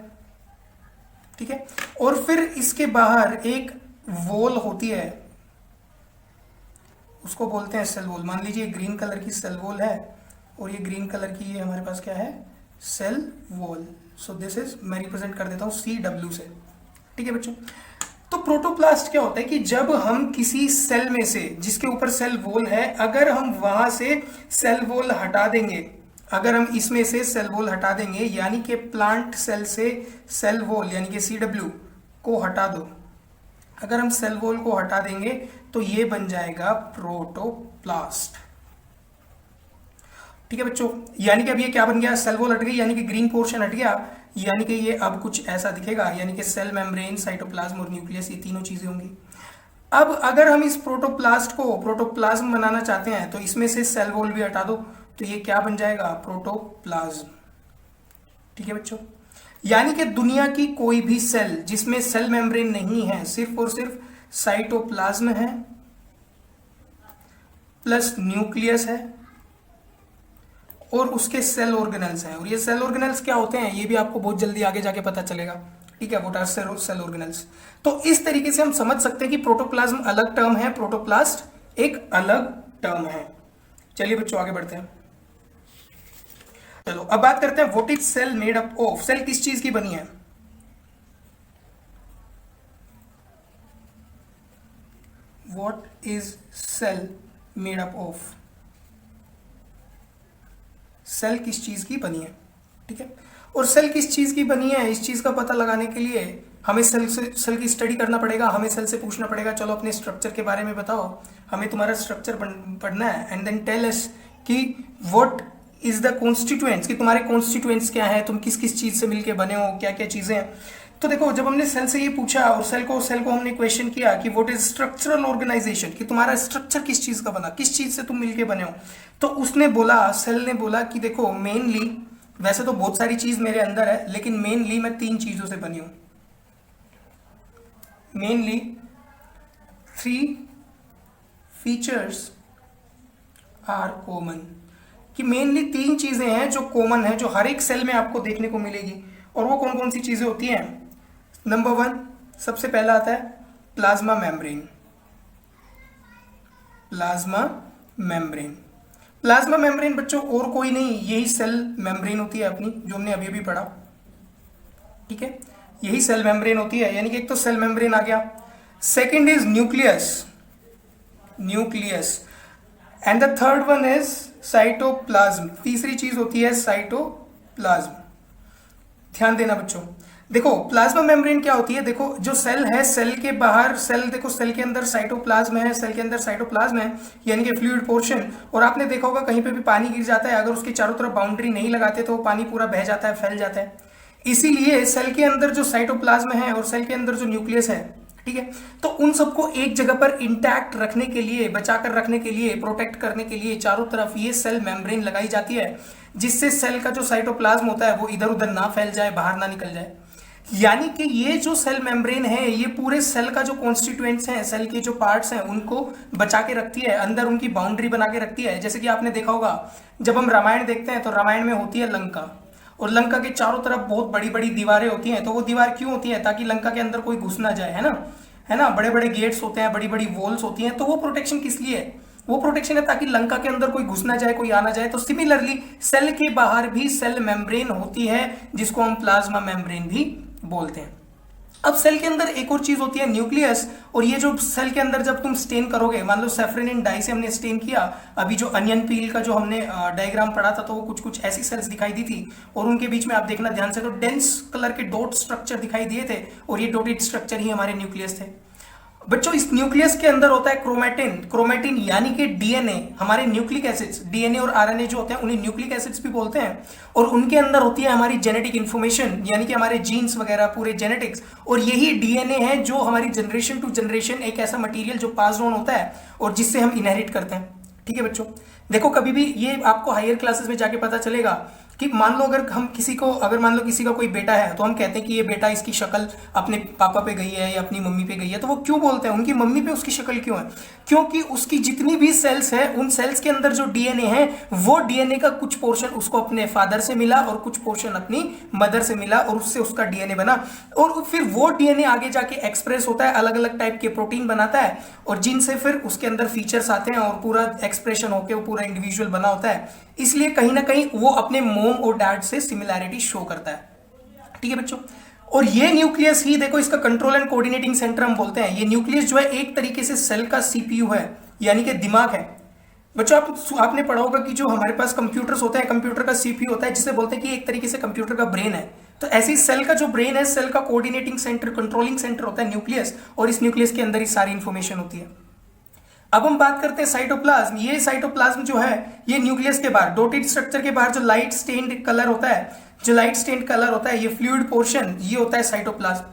S1: ठीक है, और फिर इसके बाहर एक वॉल होती है, उसको बोलते हैं सेल वॉल। मान लीजिए ग्रीन कलर की सेल वॉल है, और ये ग्रीन कलर की ये हमारे पास क्या है, cell wall. So this is, मैं रिप्रेजेंट कर देता हूं CW से। ठीक है बच्चों, तो प्रोटोप्लास्ट क्या होता है कि जब हम किसी सेल में से जिसके ऊपर सेल वॉल है, अगर हम वहां से सेल वॉल हटा देंगे, अगर हम इसमें से सेल वॉल हटा देंगे, यानी कि प्लांट सेल से सेल वॉल यानी कि CW को हटा दो, अगर हम सेल वॉल को हटा देंगे तो ये बन जाएगा प्रोटोप्लास्ट। ठीक है बच्चों, यानी कि अब ये क्या बन गया, सेल वॉल हट गई, यानी कि ग्रीन पोर्शन हट गया, यानी कि ये अब कुछ ऐसा दिखेगा, यानी कि सेल मेम्ब्रेन, साइटोप्लाज्म और न्यूक्लियस, ये तीनों चीजें होंगी। अब अगर हम इस प्रोटोप्लास्ट को प्रोटोप्लाज्म बनाना चाहते हैं, तो इसमें से सेल वॉल भी हटा दो, तो ये क्या बन जाएगा, प्रोटोप्लाज्म। ठीक है बच्चों, यानी कि दुनिया की कोई भी सेल जिसमें सेल मेम्ब्रेन नहीं है, सिर्फ और सिर्फ साइटोप्लाज्म है प्लस न्यूक्लियस है और उसके सेल ऑर्गेनल्स हैं। और ये सेल ऑर्गेनल्स क्या होते हैं ये भी आपको बहुत जल्दी आगे जाके पता चलेगा। ठीक है, व्हाट आर सेल ऑर्गेनल्स। तो इस तरीके से हम समझ सकते हैं कि प्रोटोप्लाज्म अलग टर्म है, प्रोटोप्लास्ट एक अलग टर्म है। चलिए बच्चों आगे बढ़ते हैं। चलो अब बात करते हैं what is cell made up of. Cell किस चीज की बनी है? What is cell made up of. Cell किस चीज की बनी है? ठीक है, और सेल किस चीज की बनी है इस चीज का पता लगाने के लिए हमें सेल की स्टडी करना पड़ेगा। हमें सेल से पूछना पड़ेगा चलो अपने स्ट्रक्चर के बारे में बताओ, हमें तुम्हारा स्ट्रक्चर पढ़ना है, एंड देन टेल अस कि व्हाट इज द कॉन्स्टिट्यूएंट्स, कि तुम्हारे कॉन्स्टिट्यूएंट्स क्या है, तुम किस किस चीज से मिलके बने हो, क्या क्या चीजें हैं। तो देखो जब हमने सेल से ये पूछा और सेल को हमने क्वेश्चन किया कि व्हाट इज स्ट्रक्चरल ऑर्गेनाइजेशन, कि तुम्हारा स्ट्रक्चर किस चीज का बना, किस चीज से तुम मिलके बने हो, तो उसने बोला, सेल ने बोला कि देखो मेनली, वैसे तो बहुत सारी चीज मेरे अंदर है लेकिन मेनली मैं 3 चीजों से बनी हूं। मेनली 3 फीचर्स आर कॉमन, कि मेनली 3 चीजें हैं जो कॉमन है, जो हर एक सेल में आपको देखने को मिलेगी। और वो कौन कौन सी चीजें होती हैं? नंबर 1 सबसे पहला आता है plasma membrane. Plasma membrane, plasma membrane बच्चों और कोई नहीं, यही सेल मेम्ब्रेन होती है अपनी, जो हमने अभी अभी पढ़ा। ठीक है, यही सेल मेम्ब्रेन होती है, यानी कि एक तो सेल मेम्ब्रेन आ गया। Second is nucleus, nucleus, and the third one is cytoplasm. तीसरी चीज होती है साइटोप्लाज्म। ध्यान देना बच्चों, देखो प्लाज्मा मेम्ब्रेन क्या होती है, देखो जो सेल है, सेल के बाहर सेल, देखो सेल के अंदर साइटोप्लाज्म है, सेल के अंदर साइटोप्लाज्म है यानी कि फ्लूइड पोर्शन। और आपने देखा होगा कहीं पे भी पानी गिर जाता है, अगर उसके चारों तरफ बाउंड्री नहीं लगाते तो वो पानी पूरा बह जाता है, फैल जाता है। इसीलिए सेल के अंदर जो साइटोप्लाज्म है और सेल के अंदर जो न्यूक्लियस है, ठीक है, तो उन सबको एक जगह पर इंटैक्ट रखने के लिए, बचाकर रखने के लिए, प्रोटेक्ट करने के लिए चारों तरफ ये सेल मेम्ब्रेन लगाई जाती है, जिससे सेल का जो साइटोप्लाज्म होता है वो इधर उधर ना फैल जाए, बाहर ना निकल जाए। यानी कि ये जो सेल मेम्ब्रेन है ये पूरे सेल का जो कॉन्स्टिट्यूएंट्स हैं, सेल के जो पार्ट्स हैं उनको बचा के रखती है, अंदर उनकी बाउंड्री बना के रखती है। जैसे कि आपने देखा होगा जब हम रामायण देखते हैं तो रामायण में होती है लंका, और लंका के चारों तरफ बहुत बड़ी बड़ी दीवारें होती हैं। तो वो दीवार क्यों होती है? ताकि लंका के अंदर कोई घुस ना जाए, है ना, बड़े बड़े गेट्स होते हैं, बड़ी बड़ी वॉल्स होती हैं। तो वो प्रोटेक्शन किस लिए है? वो प्रोटेक्शन है ताकि लंका के अंदर कोई घुस ना जाए, कोई आना जाए। तो सिमिलरली सेल के बाहर भी सेल मेम्ब्रेन होती है, जिसको हम प्लाज्मा मेम्ब्रेन भी बोलते हैं। अब सेल के अंदर एक और चीज होती है न्यूक्लियस, और ये जो सेल के अंदर जब तुम स्टेन करोगे, मान लो सैफरनिन डाई से हमने स्टेन किया, अभी जो अनियन पील का जो हमने डायग्राम पढ़ा था तो वो कुछ कुछ ऐसी सेल्स दिखाई दी थी, और उनके बीच में आप देखना ध्यान से तो डेंस कलर के डॉट स्ट्रक्चर दिखाई दिए थे, और ये डॉटेड स्ट्रक्चर ही हमारे न्यूक्लियस थे। बच्चों इस न्यूक्लियस के अंदर होता है क्रोमैटिन, क्रोमैटिन यानी कि डीएनए, हमारे न्यूक्लिक एसिड्स, डीएनए और आरएनए जो होते हैं उन्हें न्यूक्लिक एसिड्स भी बोलते हैं। और उनके अंदर होती है हमारी जेनेटिक इंफॉर्मेशन, यानी कि हमारे जीन्स वगैरह, पूरे जेनेटिक्स। और यही डीएनए है जो हमारी जनरेशन टू जनरेशन एक ऐसा मटीरियल जो पास ऑन होता है और जिससे हम इनहेरिट करते हैं। ठीक है बच्चों, देखो कभी भी ये आपको हायर क्लासेस में जाके पता चलेगा कि मान लो अगर हम किसी को, अगर मान लो किसी का कोई बेटा है तो हम कहते हैं कि ये बेटा, इसकी शक्ल अपने पापा पे गई है या अपनी मम्मी पे गई है। तो वो क्यों बोलते हैं उनकी मम्मी पे उसकी शक्ल क्यों है? क्योंकि उसकी जितनी भी सेल्स है उन सेल्स के अंदर जो डीएनए है वो डीएनए का कुछ पोर्शन उसको अपने फादर से मिला और कुछ पोर्शन अपनी मदर से मिला, और उससे उसका डीएनए बना। और फिर वो डीएनए आगे जाके एक्सप्रेस होता है, अलग अलग टाइप के प्रोटीन बनाता है, और जिनसे फिर उसके अंदर फीचर्स आते हैं और पूरा एक्सप्रेशन होकर वो पूरा इंडिविजुअल बना होता है। इसलिए कहीं ना कहीं वो अपने मोम और डैड से सिमिलैरिटी शो करता है। ठीक है बच्चों, और ये न्यूक्लियस ही देखो, इसका कंट्रोल एंड कोऑर्डिनेटिंग सेंटर हम बोलते हैं। ये न्यूक्लियस जो है एक तरीके से सेल का सीपीयू है, यानी कि दिमाग है। बच्चों आपने पढ़ा होगा कि जो हमारे पास कंप्यूटर्स होते हैं, कंप्यूटर का सीपीयू होता है, जिसे बोलते हैं कि एक तरीके से कंप्यूटर का ब्रेन है। तो ऐसी सेल का जो ब्रेन है, सेल का कोऑर्डिनेटिंग सेंटर, कंट्रोलिंग सेंटर होता है न्यूक्लियस, और इस न्यूक्लियस के अंदर ही सारी इंफॉर्मेशन होती है। अब हम बात करते हैं साइटोप्लाज्म। ये साइटोप्लाज्म जो है ये न्यूक्लियस के बाहर, डॉटेड स्ट्रक्चर के बाहर जो लाइट स्टेन्ड कलर होता है, ये फ्लूइड पोर्शन, ये होता है साइटोप्लाज्म।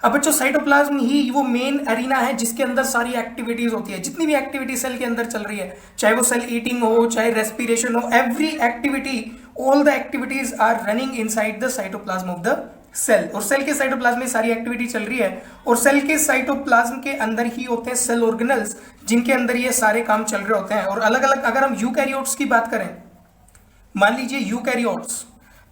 S1: अब बच्चों साइटोप्लाज्म ही वो मेन एरिना है जिसके अंदर सारी एक्टिविटीज होती है, जितनी भी एक्टिविटी सेल के अंदर चल रही है, चाहे वो सेल ईटिंग हो, चाहे रेस्पिरेशन हो, every activity, all the activities are running inside the cytoplasm of the cell. और सेल के साइटोप्लाज्म में सारी एक्टिविटी चल रही है, और सेल के साइटोप्लाज्म के अंदर ही होते हैं सेल ऑर्गेनल्स जिनके अंदर ये सारे काम चल रहे होते हैं। और अलग अलग अगर हम यूकैरियोट्स की बात करें, मान लीजिए यूकैरियोट्स,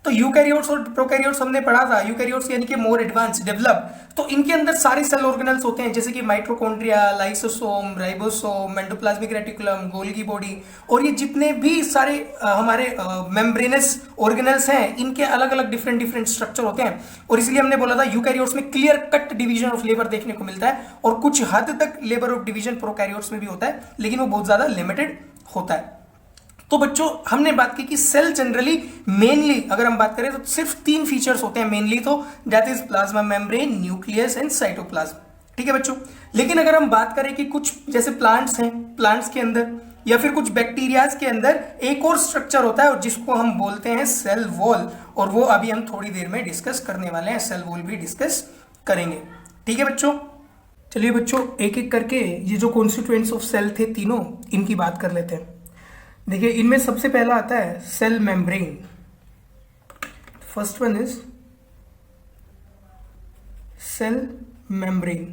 S1: तो यूकैरियोट्स और प्रोकैरियोट्स हमने पढ़ा था। यूकैरियोट्स यानी कि मोर एडवांस, डेवलप, तो इनके अंदर सारे सेल ऑर्गेनल्स होते हैं जैसे कि mitochondria, lysosome, ribosome, endoplasmic reticulum, Golgi body, और ये जितने भी सारे हमारे मेम्ब्रेनस ऑर्गेनल्स हैं, इनके अलग अलग डिफरेंट डिफरेंट स्ट्रक्चर होते हैं। और इसलिए हमने बोला था यूकैरियोट्स में clear cut division of labour देखने को मिलता है, और कुछ हद तक लेबर ऑफ डिवीजन प्रोकैरियोट्स में भी होता है, लेकिन वो बहुत ज्यादा लिमिटेड होता है। तो बच्चों हमने बात की कि सेल जनरली मेनली अगर हम बात करें तो सिर्फ 3 फीचर्स होते हैं मेनली, तो that is plasma membrane, nucleus and cytoplasm. ठीक है बच्चों, लेकिन अगर हम बात करें कि कुछ जैसे प्लांट्स हैं, प्लांट्स के अंदर या फिर कुछ बैक्टीरियाज के अंदर एक और स्ट्रक्चर होता है और जिसको हम बोलते हैं सेल वॉल, और वो अभी हम थोड़ी देर में डिस्कस करने वाले हैं, सेल वॉल भी डिस्कस करेंगे। ठीक है बच्चों, चलिए बच्चों एक एक करके ये जो कॉन्स्टिट्यूएंट्स ऑफ सेल थे तीनों, इनकी बात कर लेते हैं। देखिए इनमें सबसे पहला आता है cell membrane. First one is cell membrane.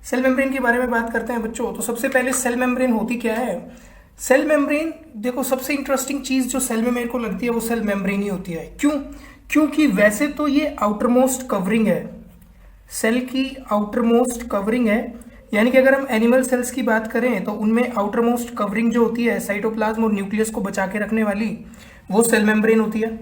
S1: Cell membrane के बारे में बात करते हैं बच्चों। तो सबसे पहले सेल मेम्ब्रेन होती क्या है? सेल मेम्ब्रेन, देखो सबसे इंटरेस्टिंग चीज जो सेल में मेरे को लगती है वो सेल मेम्ब्रेन ही होती है। क्यों? क्योंकि वैसे तो ये आउटरमोस्ट कवरिंग है, सेल की आउटरमोस्ट कवरिंग है, यानी कि अगर हम एनिमल सेल्स की बात करें तो उनमें आउटरमोस्ट कवरिंग जो होती है साइटोप्लाज्म और न्यूक्लियस को बचा के रखने वाली, वो सेल मेम्ब्रेन होती है।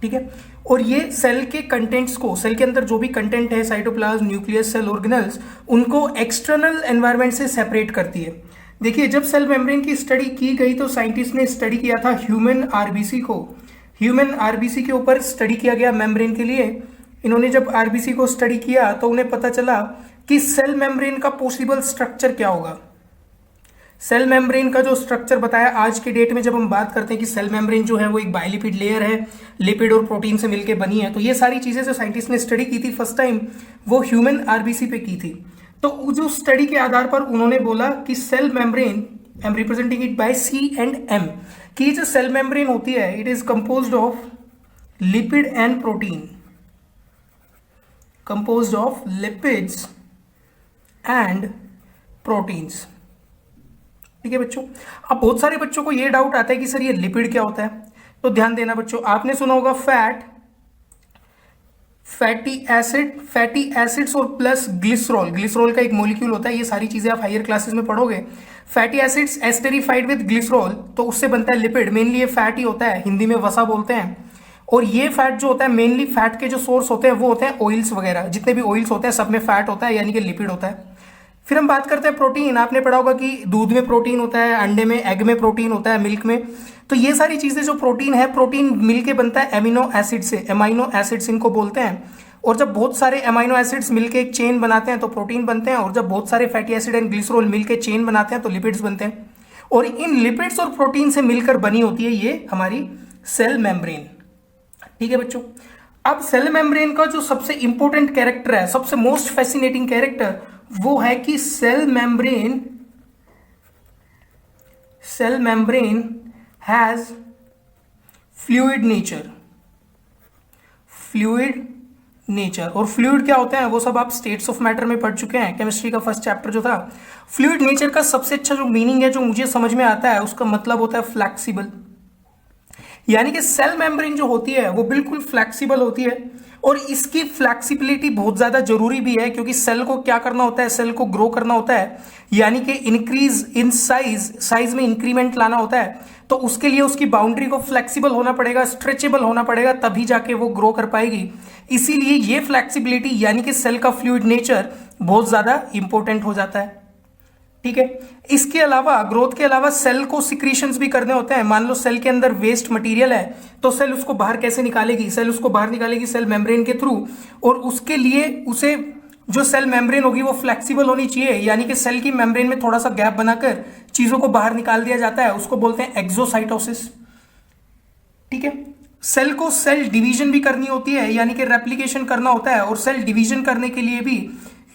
S1: ठीक है, और ये सेल के कंटेंट्स को, सेल के अंदर जो भी कंटेंट है साइटोप्लाज्म, न्यूक्लियस, सेल ऑर्गेनल्स, उनको एक्सटर्नल एनवायरनमेंट से सेपरेट करती है। देखिए जब सेल मेम्ब्रेन की स्टडी की गई तो साइंटिस्ट ने स्टडी किया था ह्यूमन आरबीसी को, ह्यूमन आरबीसी के ऊपर स्टडी किया गया मेम्ब्रेन के लिए। इन्होंने जब आरबीसी को स्टडी किया तो उन्हें पता चला कि सेल मेम्ब्रेन का पॉसिबल स्ट्रक्चर क्या होगा। सेल मेम्ब्रेन का जो स्ट्रक्चर बताया, आज के डेट में जब हम बात करते हैं कि सेल मेम्ब्रेन जो है वो एक बायोलिपिड लेयर है, लिपिड और प्रोटीन से मिलकर बनी है, तो ये सारी चीजें जो साइंटिस्ट ने स्टडी की थी फर्स्ट टाइम, वो ह्यूमन आरबीसी पे की थी। तो जो स्टडी के आधार पर उन्होंने बोला कि cell membrane, I am representing it by C&M, कि जो सेल मेम्ब्रेन होती है it is composed of lipid and protein, composed of lipids and proteins. ठीक है बच्चों, अब बहुत सारे बच्चों को ये डाउट आता है कि सर ये लिपिड क्या होता है। तो ध्यान देना बच्चों, आपने सुना होगा fat, fatty acid, fatty acids और प्लस ग्लिसरॉल, ग्लिसरॉल का एक मॉलिक्यूल होता है, ये सारी चीजें आप हायर क्लासेस में पढ़ोगे। Fatty acids esterified with glycerol, तो उससे बनता है लिपिड, मेनली ये फैट ही होता है, हिंदी में वसा बोलते हैं। और ये फैट जो होता है, मेनली फैट के जो सोर्स होते हैं वो होते हैं ऑयल्स वगैरह, जितने भी ऑयल्स होते हैं सब में फैट होता है, यानी कि लिपिड होता है। फिर हम बात करते हैं प्रोटीन। आपने पढ़ा होगा कि दूध में प्रोटीन होता है, अंडे में, एग में प्रोटीन होता है, मिल्क में। तो ये सारी चीजें जो प्रोटीन है, प्रोटीन मिलके बनता है एमिनो एसिड से, एमाइनो एसिड्स इनको बोलते हैं। और जब बहुत सारे एमाइनो एसिड्स मिलके एक चेन बनाते हैं तो प्रोटीन बनते हैं, और जब बहुत सारे फैटी एसिड एंड ग्लिसरॉल मिलके चेन बनाते हैं तो लिपिड्स बनते हैं। और इन लिपिड्स और प्रोटीन से मिलकर बनी होती है ये हमारी सेल मेम्ब्रेन। ठीक है बच्चों, अब सेल मेम्ब्रेन का जो सबसे इंपॉर्टेंट कैरेक्टर है, सबसे मोस्ट फैसिनेटिंग कैरेक्टर, वो है कि cell membrane has fluid nature, fluid nature. और फ्लूइड क्या होते हैं वो सब आप स्टेट्स ऑफ मैटर में पढ़ चुके हैं, केमिस्ट्री का फर्स्ट चैप्टर जो था। फ्लूइड नेचर का सबसे अच्छा जो मीनिंग है, जो मुझे समझ में आता है, उसका मतलब होता है फ्लैक्सिबल, यानी कि सेल मेम्ब्रेन जो होती है वो बिल्कुल फ्लैक्सिबल होती है। और इसकी फ्लैक्सिबिलिटी बहुत ज्यादा जरूरी भी है, क्योंकि सेल को क्या करना होता है, सेल को ग्रो करना होता है, यानी कि इंक्रीज इन साइज, साइज में इंक्रीमेंट लाना होता है। तो उसके लिए उसकी बाउंड्री को फ्लेक्सिबल होना पड़ेगा, स्ट्रेचेबल होना पड़ेगा, तभी जाके वो ग्रो कर पाएगी। इसीलिए ये फ्लैक्सिबिलिटी यानी कि सेल का फ्लूइड नेचर बहुत ज्यादा इंपॉर्टेंट हो जाता है। ठीक है, इसके अलावा, ग्रोथ के अलावा सेल को सिक्रीशंस भी करने होते हैं। मान लो सेल के अंदर वेस्ट मटेरियल है, तो सेल उसको बाहर कैसे निकालेगी? सेल उसको बाहर निकालेगी सेल मेम्ब्रेन के थ्रू, और उसके लिए उसे जो सेल मेम्ब्रेन होगी वो फ्लेक्सिबल होनी चाहिए, यानी कि सेल की मेम्ब्रेन में थोड़ा सा गैप बनाकर चीजों को बाहर निकाल दिया जाता है, उसको बोलते हैं एक्सोसाइटोसिस। ठीक है, सेल को सेल डिवीजन भी करनी होती है, यानी कि रेप्लिकेशन करना होता है, और सेल डिवीजन करने के लिए भी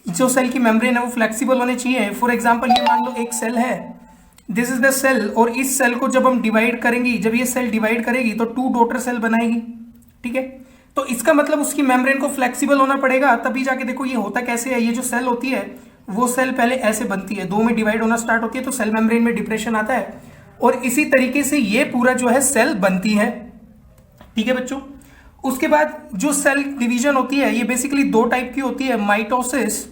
S1: जो सेल की मेम्ब्रेन है वो फ्लेक्सिबल होने चाहिए। फॉर एग्जांपल ये मान लो एक सेल है, दिस इज द सेल, और इस सेल को जब हम डिवाइड करेंगे, जब ये सेल डिवाइड करेगी तो 2 डॉटर सेल बनाएगी, ठीक है। तो इसका मतलब उसकी मेम्ब्रेन को फ्लेक्सिबल होना पड़ेगा, तभी जाके देखो ये होता कैसे है। ये जो सेल होती है वो सेल पहले ऐसे बनती है, 2 में डिवाइड होना स्टार्ट होती है तो सेल मेम्ब्रेन में डिप्रेशन आता है, और इसी तरीके से ये पूरा जो है सेल बनती है, ठीक है बच्चों। उसके बाद जो सेल डिवीजन होती है ये बेसिकली 2 टाइप की होती है, माइटोसिस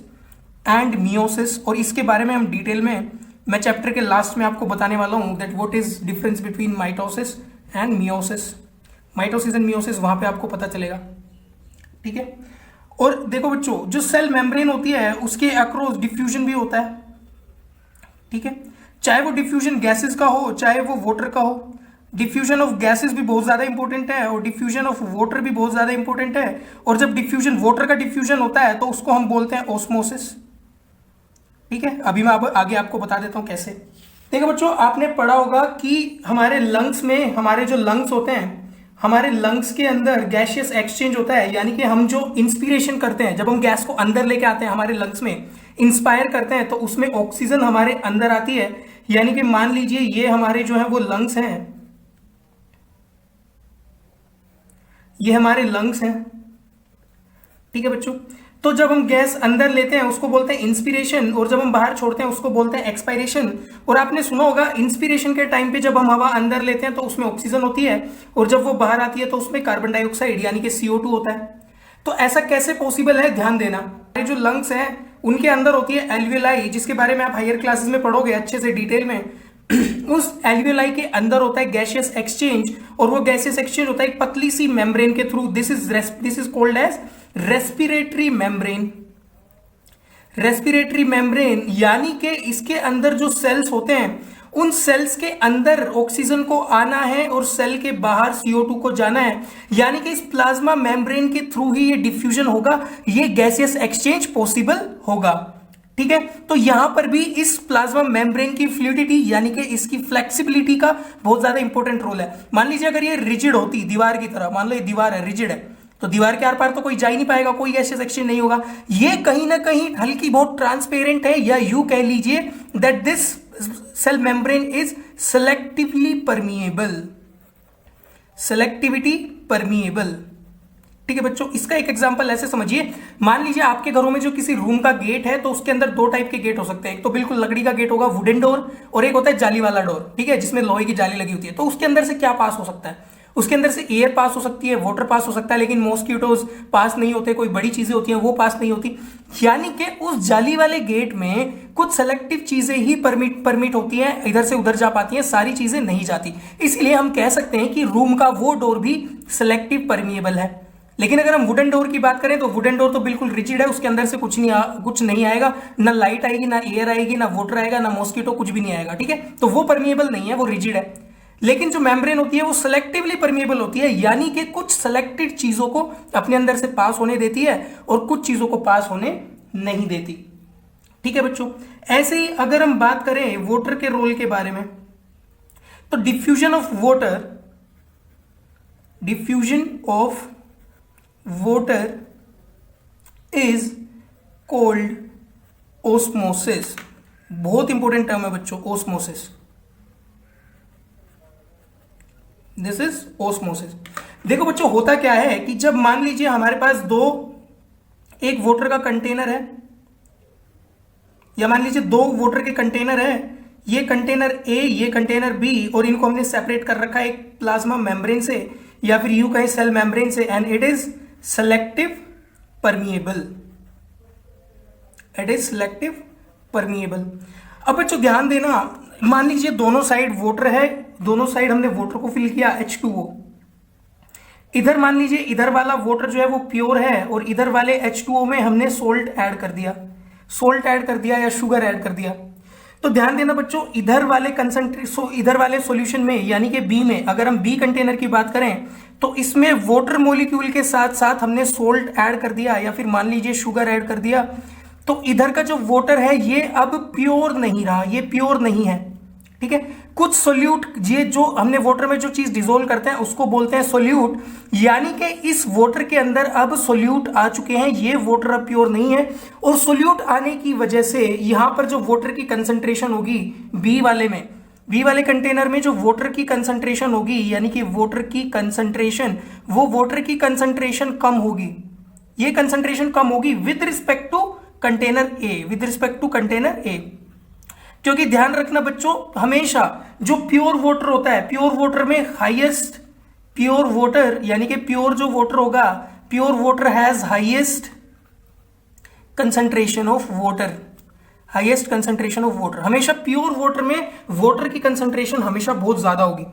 S1: एंड मियोसिस, और इसके बारे में हम डिटेल में मैं चैप्टर के लास्ट में आपको बताने वाला हूं that what is difference between mitosis and meiosis. Mitosis and meiosis वहां पे आपको पता चलेगा, ठीक है। और देखो बच्चों, जो सेल मेम्ब्रेन होती है उसके अक्रॉस डिफ्यूजन भी होता है, ठीक है, चाहे वो डिफ्यूजन गैसेस का हो चाहे वो वाटर का हो। डिफ्यूजन ऑफ गैसेस भी बहुत ज्यादा इंपॉर्टेंट है और डिफ्यूजन ऑफ वाटर भी बहुत ज्यादा इंपॉर्टेंट है, और जब डिफ्यूजन वाटर का डिफ्यूजन होता है तो उसको हम बोलते हैं ऑस्मोसिस, ठीक है। अभी मैं आगे आपको बता देता हूं कैसे। देखो बच्चों, आपने पढ़ा होगा कि हमारे लंग्स में, हमारे जो लंग्स होते हैं, हमारे लंग्स के अंदर गैसियस एक्सचेंज होता है, यानी कि हम जो इंस्पिरेशन करते हैं, जब हम गैस को अंदर लेके आते हैं हमारे लंग्स में इंस्पायर करते हैं तो उसमें ऑक्सीजन हमारे अंदर आती है। यानी कि मान लीजिए ये हमारे जो है वो लंग्स हैं, ये हमारे लंग्स हैं, ठीक है बच्चों। तो जब हम गैस अंदर लेते हैं उसको बोलते हैं इंस्पिरेशन, और जब हम बाहर छोड़ते हैं उसको बोलते हैं एक्सपायरेशन। और आपने सुना होगा इंस्पिरेशन के टाइम पे जब हम हवा अंदर लेते हैं तो उसमें ऑक्सीजन होती है, और जब वो बाहर आती है तो उसमें कार्बन डाइऑक्साइड यानी कि CO2 होता है। तो ऐसा कैसे पॉसिबल है, ध्यान देना। जो लंग्स हैं उनके अंदर होती है एल्वियोलाई, जिसके बारे में आप हायर क्लासेस में पढ़ोगे अच्छे से डिटेल में। उस एल्वियोलाई के अंदर होता है गैसियस एक्सचेंज, और वो गैसियस एक्सचेंज होता है एक पतली सी मेम्ब्रेन के through. This is called as respiratory membrane. Respiratory membrane यानी कि इसके अंदर जो सेल्स होते हैं उन सेल्स के अंदर ऑक्सीजन को आना है और सेल के बाहर CO2 को जाना है, यानी कि इस प्लाज्मा मेम्ब्रेन के थ्रू ही ये डिफ्यूजन होगा, ये गैसियस एक्सचेंज पॉसिबल होगा, ठीक है। तो यहां पर भी इस प्लाज्मा मेम्ब्रेन की फ्लूइडिटी यानी कि इसकी फ्लेक्सिबिलिटी का बहुत ज्यादा इंपॉर्टेंट रोल है। मान लीजिए अगर ये रिजिड होती दीवार की तरह, मान लो ये दीवार है, रिजिड है, तो दीवार के आर पार तो कोई जा ही नहीं पाएगा, कोई गैसियस एक्सचेंज नहीं होगा। ये कहीं ना कहीं हल्की बहुत ट्रांसपेरेंट है, या यू कह लीजिए that this cell membrane is selectively permeable, selectivity permeable, ठीक है बच्चों। इसका एक एग्जांपल ऐसे समझिए, मान लीजिए आपके घरों में जो किसी रूम का गेट है तो उसके अंदर 2 टाइप के गेट हो सकते हैं, एक तो बिल्कुल लकड़ी का गेट होगा वुडन डोर, और एक होता है जाली वाला डोर, ठीक है, जिसमें लोहे की जाली लगी होती है। तो उसके अंदर से क्या पास हो सकता है, उसके अंदर से एयर पास हो सकती है, वाटर पास हो सकता है, लेकिन मॉस्किटोज पास नहीं होते, कोई बड़ी चीजें होती हैं वो पास नहीं होती। यानी कि उस जाली वाले गेट में कुछ सेलेक्टिव चीजें ही परमिट होती हैं, इधर से उधर जा पाती हैं, सारी चीजें नहीं जाती। इसलिए हम कह सकते हैं कि रूम का वो डोर भी सेलेक्टिव परमिएबल है। लेकिन अगर हम वुडन डोर की बात करें तो वुडन डोर तो बिल्कुल रिजिड है, उसके अंदर से कुछ नहीं आएगा, ना लाइट आएगी, ना एयर आएगी, ना वाटर आएगा, ना मॉस्किटो, कुछ भी नहीं आएगा, ठीक है। तो वो परमिएबल नहीं है, वो रिजिड है। लेकिन जो मेम्ब्रेन होती है वो सेलेक्टिवली परमिएबल होती है, यानी कि कुछ सेलेक्टेड चीजों को अपने अंदर से पास होने देती है और कुछ चीजों को पास होने नहीं देती, ठीक है बच्चों। ऐसे ही अगर हम बात करें वाटर के रोल के बारे में, तो diffusion of water is cold osmosis. बहुत इंपॉर्टेंट टर्म है बच्चों, ओस्मोसिस, दिस इज ओस्मोसिस। देखो बच्चों, होता क्या है कि जब मान लीजिए हमारे पास एक वाटर का कंटेनर है, या मान लीजिए 2 वाटर के कंटेनर है, ये कंटेनर ए, ये कंटेनर बी, और इनको हमने सेपरेट कर रखा है एक प्लाज्मा मेम्ब्रेन से, या फिर यूं कहें सेल मेम्ब्रेन से, and it is selective permeable, it is selective permeable. अब बच्चों ध्यान देना, मान लीजिए दोनों साइड वाटर है, दोनों साइड हमने वाटर को फिल किया H2O, इधर मान लीजिए इधर वाला वाटर जो है वो प्योर है, और इधर वाले H2O में हमने सोल्ट ऐड कर दिया या शुगर ऐड कर दिया। तो ध्यान देना बच्चों, इधर वाले सॉल्यूशन में यानी कि बी में, अगर हम बी कंटेनर की बात करें तो इसमें वाटर मॉलिक्यूल के साथ साथ हमने सोल्ट ऐड कर दिया या फिर मान लीजिए शुगर ऐड कर दिया। तो इधर का जो वाटर है ये अब प्योर नहीं रहा, ये प्योर नहीं है, ठीक है। कुछ सोल्यूट, ये जो हमने वाटर में जो चीज डिसोल्व करते हैं उसको बोलते हैं सोल्यूट, यानी कि इस वाटर के अंदर अब सोल्यूट आ चुके हैं, ये वाटर अब प्योर नहीं है, और सोल्यूट आने की वजह से यहां पर जो वाटर की कंसंट्रेशन होगी बी वाले में, बी वाले कंटेनर में जो वाटर की कंसंट्रेशन होगी, यानी कि वाटर की कंसंट्रेशन, वो वाटर की कंसंट्रेशन कम होगी, ये कंसंट्रेशन कम होगी with respect to container A, with respect to container A. क्योंकि ध्यान रखना बच्चों, हमेशा जो प्योर वाटर होता है, प्योर वाटर में हाईएस्ट, प्योर वाटर यानी कि प्योर जो वाटर होगा, pure water has highest concentration of water, highest concentration of water, हमेशा प्योर वाटर में वाटर की कंसंट्रेशन हमेशा बहुत ज्यादा होगी,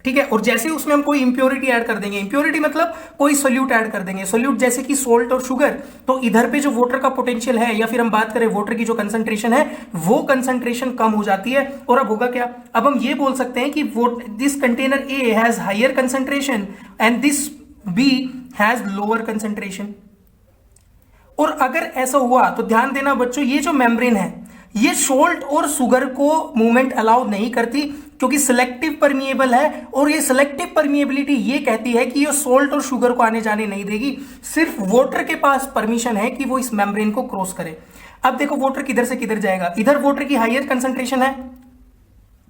S1: ठीक है। और जैसे उसमें हम कोई इंप्योरिटी ऐड कर देंगे, इंप्योरिटी मतलब कोई सोल्यूट ऐड कर देंगे, सोल्यूट जैसे कि सोल्ट और शुगर, तो इधर पे जो वाटर का पोटेंशियल है, या फिर हम बात करें वाटर की जो कंसंट्रेशन है, वो कंसंट्रेशन कम हो जाती है, और अब होगा क्या, अब हम ये बोल सकते हैं कि this container A has higher concentration and this B has lower concentration. और अगर ऐसा हुआ तो ध्यान देना बच्चों, ये जो मेम्ब्रेन है ये सोल्ट और शुगर को मूवमेंट अलाउ नहीं करती, क्योंकि सिलेक्टिव परमिएबल है, और ये सिलेक्टिव परमिएबिलिटी ये कहती है कि ये सोल्ट और शुगर को आने जाने नहीं देगी, सिर्फ वाटर के पास परमिशन है कि वो इस मेम्ब्रेन को क्रॉस करे। अब देखो वाटर किधर से किधर जाएगा, इधर वाटर की हायर कंसंट्रेशन है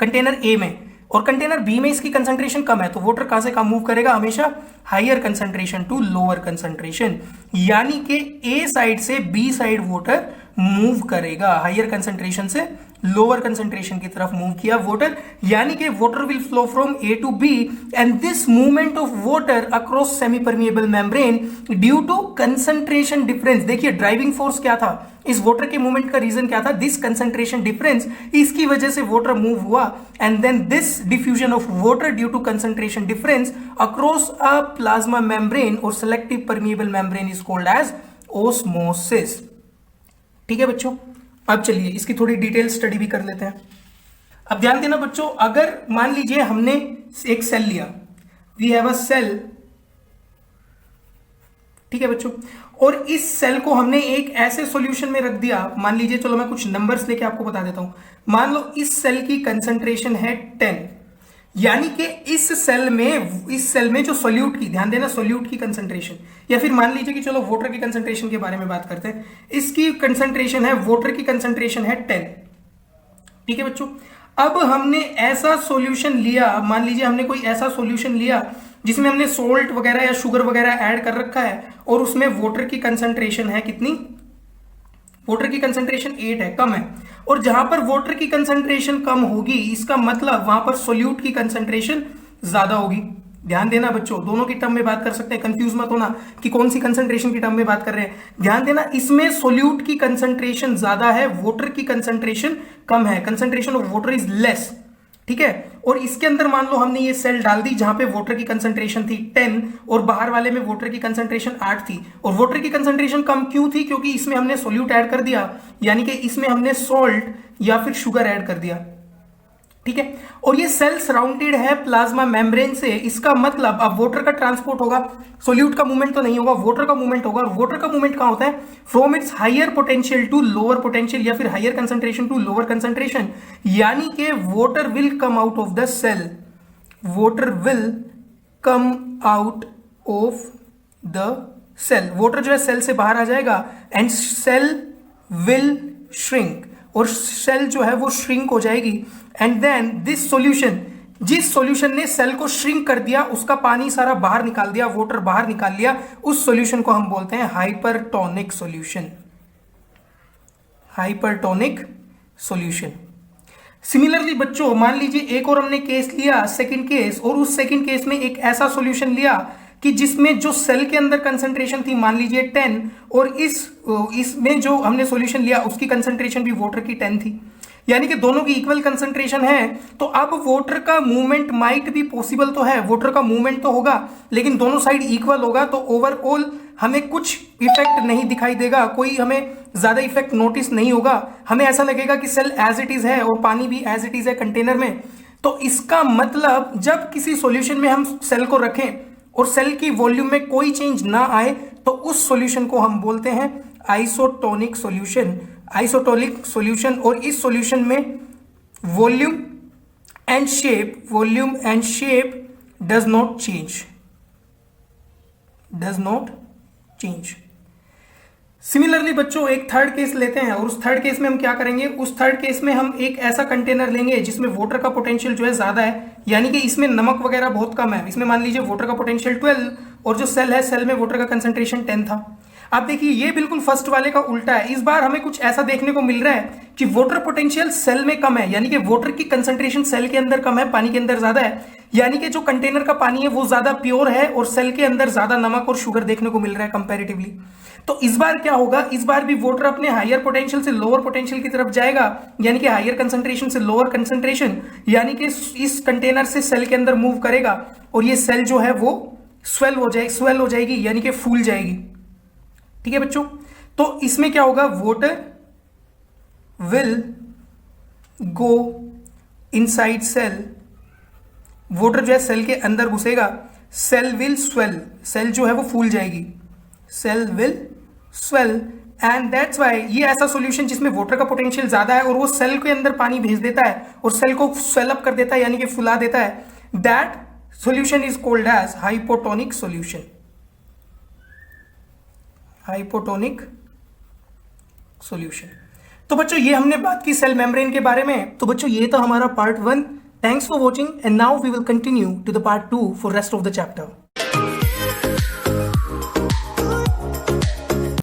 S1: कंटेनर ए में, और कंटेनर बी में इसकी कंसंट्रेशन कम है, तो वाटर कहां से कहां मूव करेगा, हमेशा higher concentration to lower concentration, यानी कि ए साइड से बी साइड वाटर मूव करेगा, हायर कंसंट्रेशन से लोअर कंसंट्रेशन की तरफ मूव किया वाटर, यानी कि water will flow from A to B, and this movement of water across semi permeable membrane due to concentration difference. देखिए driving force क्या था, इस वाटर के मूवमेंट का रीजन क्या था, दिस कंसंट्रेशन डिफरेंस, इसकी वजह से वाटर मूव हुआ, and then this diffusion of water due to concentration difference across a plasma membrane और selective permeable membrane is called as osmosis. ठीक है बच्चों, अब चलिए इसकी थोड़ी डिटेल स्टडी भी कर लेते हैं। अब ध्यान देना बच्चों, अगर मान लीजिए हमने एक सेल लिया, वी हैव अ सेल, ठीक है बच्चों, और इस सेल को हमने एक ऐसे सॉल्यूशन में रख दिया, मान लीजिए, चलो मैं कुछ नंबर्स लेके आपको बता देता हूं, मान लो इस सेल की कंसंट्रेशन है 10, यानी कि इस सेल में जो सोल्यूट की, ध्यान देना सोल्यूट की कंसंट्रेशन, या फिर मान लीजिए कि चलो वाटर की कंसंट्रेशन के बारे में बात करते हैं, इसकी कंसंट्रेशन है, वाटर की कंसंट्रेशन है 10, ठीक है बच्चों। अब हमने ऐसा सॉल्यूशन लिया, मान लीजिए हमने कोई ऐसा सॉल्यूशन लिया जिसमें हमने सोल्ट वगैरह या शुगर वगैरह ऐड कर रखा है, और उसमें वाटर की कंसंट्रेशन है कितनी, वाटर की कंसंट्रेशन 8 है, कम है, और जहां पर वाटर की कंसंट्रेशन कम होगी इसका मतलब वहां पर सोल्यूट की कंसंट्रेशन ज्यादा होगी। ध्यान देना बच्चों, दोनों की टर्म में बात कर सकते हैं, कंफ्यूज मत होना कि कौन सी कंसंट्रेशन की टर्म में बात कर रहे हैं। ध्यान देना, इसमें सोल्यूट की कंसंट्रेशन ज्यादा है, वाटर की कंसंट्रेशन कम है, concentration of water is less, ठीक है। और इसके अंदर मान लो हमने ये सेल डाल दी जहां पे वाटर की कंसंट्रेशन थी 10 और बाहर वाले में वाटर की कंसंट्रेशन 8 थी, और वाटर की कंसंट्रेशन कम क्यों थी, क्योंकि इसमें हमने सोल्यूट ऐड कर दिया, यानी कि इसमें हमने सॉल्ट या फिर शुगर ऐड कर दिया, ठीक है। और ये सेल सराउंडेड है प्लाज्मा मेम्ब्रेन से, इसका मतलब अब वाटर का ट्रांसपोर्ट होगा, सोल्यूट का मूवमेंट तो नहीं होगा, वाटर का मूवमेंट होगा, और वाटर का मूवमेंट कहां होता है, from its higher potential to lower potential, या फिर higher concentration to lower concentration, यानी कि water will come out of the cell, water will come out of the cell, water जो है सेल से बाहर आ जाएगा, एंड सेल विल श्रिंक, और सेल जो है वो श्रिंक हो जाएगी, एंड देन दिस सॉल्यूशन, जिस सॉल्यूशन ने सेल को श्रिंक कर दिया, उसका पानी सारा बाहर निकाल दिया, वाटर बाहर निकाल लिया, उस सॉल्यूशन को हम बोलते हैं hypertonic solution, hypertonic solution. Similarly बच्चों, मान लीजिए एक और हमने केस लिया, सेकंड केस, और उस सेकंड केस में एक ऐसा सॉल्यूशन लिया कि जिसमें जो सेल के अंदर कंसंट्रेशन थी मान लीजिए 10, और इसमें जो हमने सॉल्यूशन लिया उसकी कंसंट्रेशन भी वाटर की 10 थी, यानी कि दोनों की इक्वल कंसंट्रेशन है, तो अब वाटर का मूवमेंट माइट भी पॉसिबल तो है, वाटर का मूवमेंट तो होगा, लेकिन दोनों साइड इक्वल होगा, तो ओवरऑल हमें कुछ इफेक्ट नहीं दिखाई देगा, कोई हमें ज्यादा इफेक्ट नोटिस नहीं होगा, हमें ऐसा लगेगा कि सेल एज इट इज है और पानी भी एज इट इज है कंटेनर में। तो इसका मतलब जब किसी सॉल्यूशन में हम सेल को रखें और सेल की वॉल्यूम में कोई चेंज ना आए, तो उस सॉल्यूशन को हम बोलते हैं आइसोटोनिक सॉल्यूशन, आइसोटोनिक सॉल्यूशन। और इस सॉल्यूशन में volume and shape, volume and shape does not change, does not change. Similarly बच्चों एक थर्ड केस लेते हैं और उस थर्ड केस में हम क्या करेंगे, उस थर्ड केस में हम एक ऐसा कंटेनर लेंगे जिसमें वाटर का पोटेंशियल जो है ज्यादा है, यानी कि इसमें नमक वगैरह बहुत कम है. इसमें मान लीजिए वाटर का पोटेंशियल 12 और जो सेल है सेल में वाटर का कंसंट्रेशन 10 था. आप देखिए ये बिल्कुल फर्स्ट वाले का उल्टा है. इस बार हमें कुछ ऐसा देखने को मिल रहा है कि वाटर पोटेंशियल सेल में कम है, यानी कि वाटर की कंसंट्रेशन सेल के अंदर कम है, पानी के अंदर ज्यादा है, यानी कि जो कंटेनर का पानी है वो ज्यादा प्योर है और सेल के अंदर ज्यादा नमक और शुगर देखने को मिल रहा है कंपैरेटिवली. तो इस बार क्या होगा, इस बार भी वाटर अपने हायर पोटेंशियल से लोअर पोटेंशियल की तरफ जाएगा, यानी कि हायर कंसंट्रेशन से लोअर कंसंट्रेशन, यानी कि इस कंटेनर से सेल के अंदर मूव करेगा और ये सेल जो है वो स्वेल हो जाएगी, यानी कि फूल जाएगी. ठीक है बच्चों, तो इसमें क्या होगा, water will go inside cell, water जो है सेल के अंदर घुसेगा, सेल विल स्वेल, सेल जो है वो फूल जाएगी, cell will swell. And that's why ये ऐसा सॉल्यूशन जिसमें वाटर का पोटेंशियल ज्यादा है और वो सेल के अंदर पानी भेज देता है और सेल को स्वेल अप कर देता है, यानी कि फुला देता है, that solution is called as hypotonic solution. Hypotonic solution. तो बच्चों ये हमने बात की सेल मेम्ब्रेन के बारे में. तो बच्चों ये था हमारा part 1. Thanks for watching and now we will continue to the part 2 for rest of the chapter.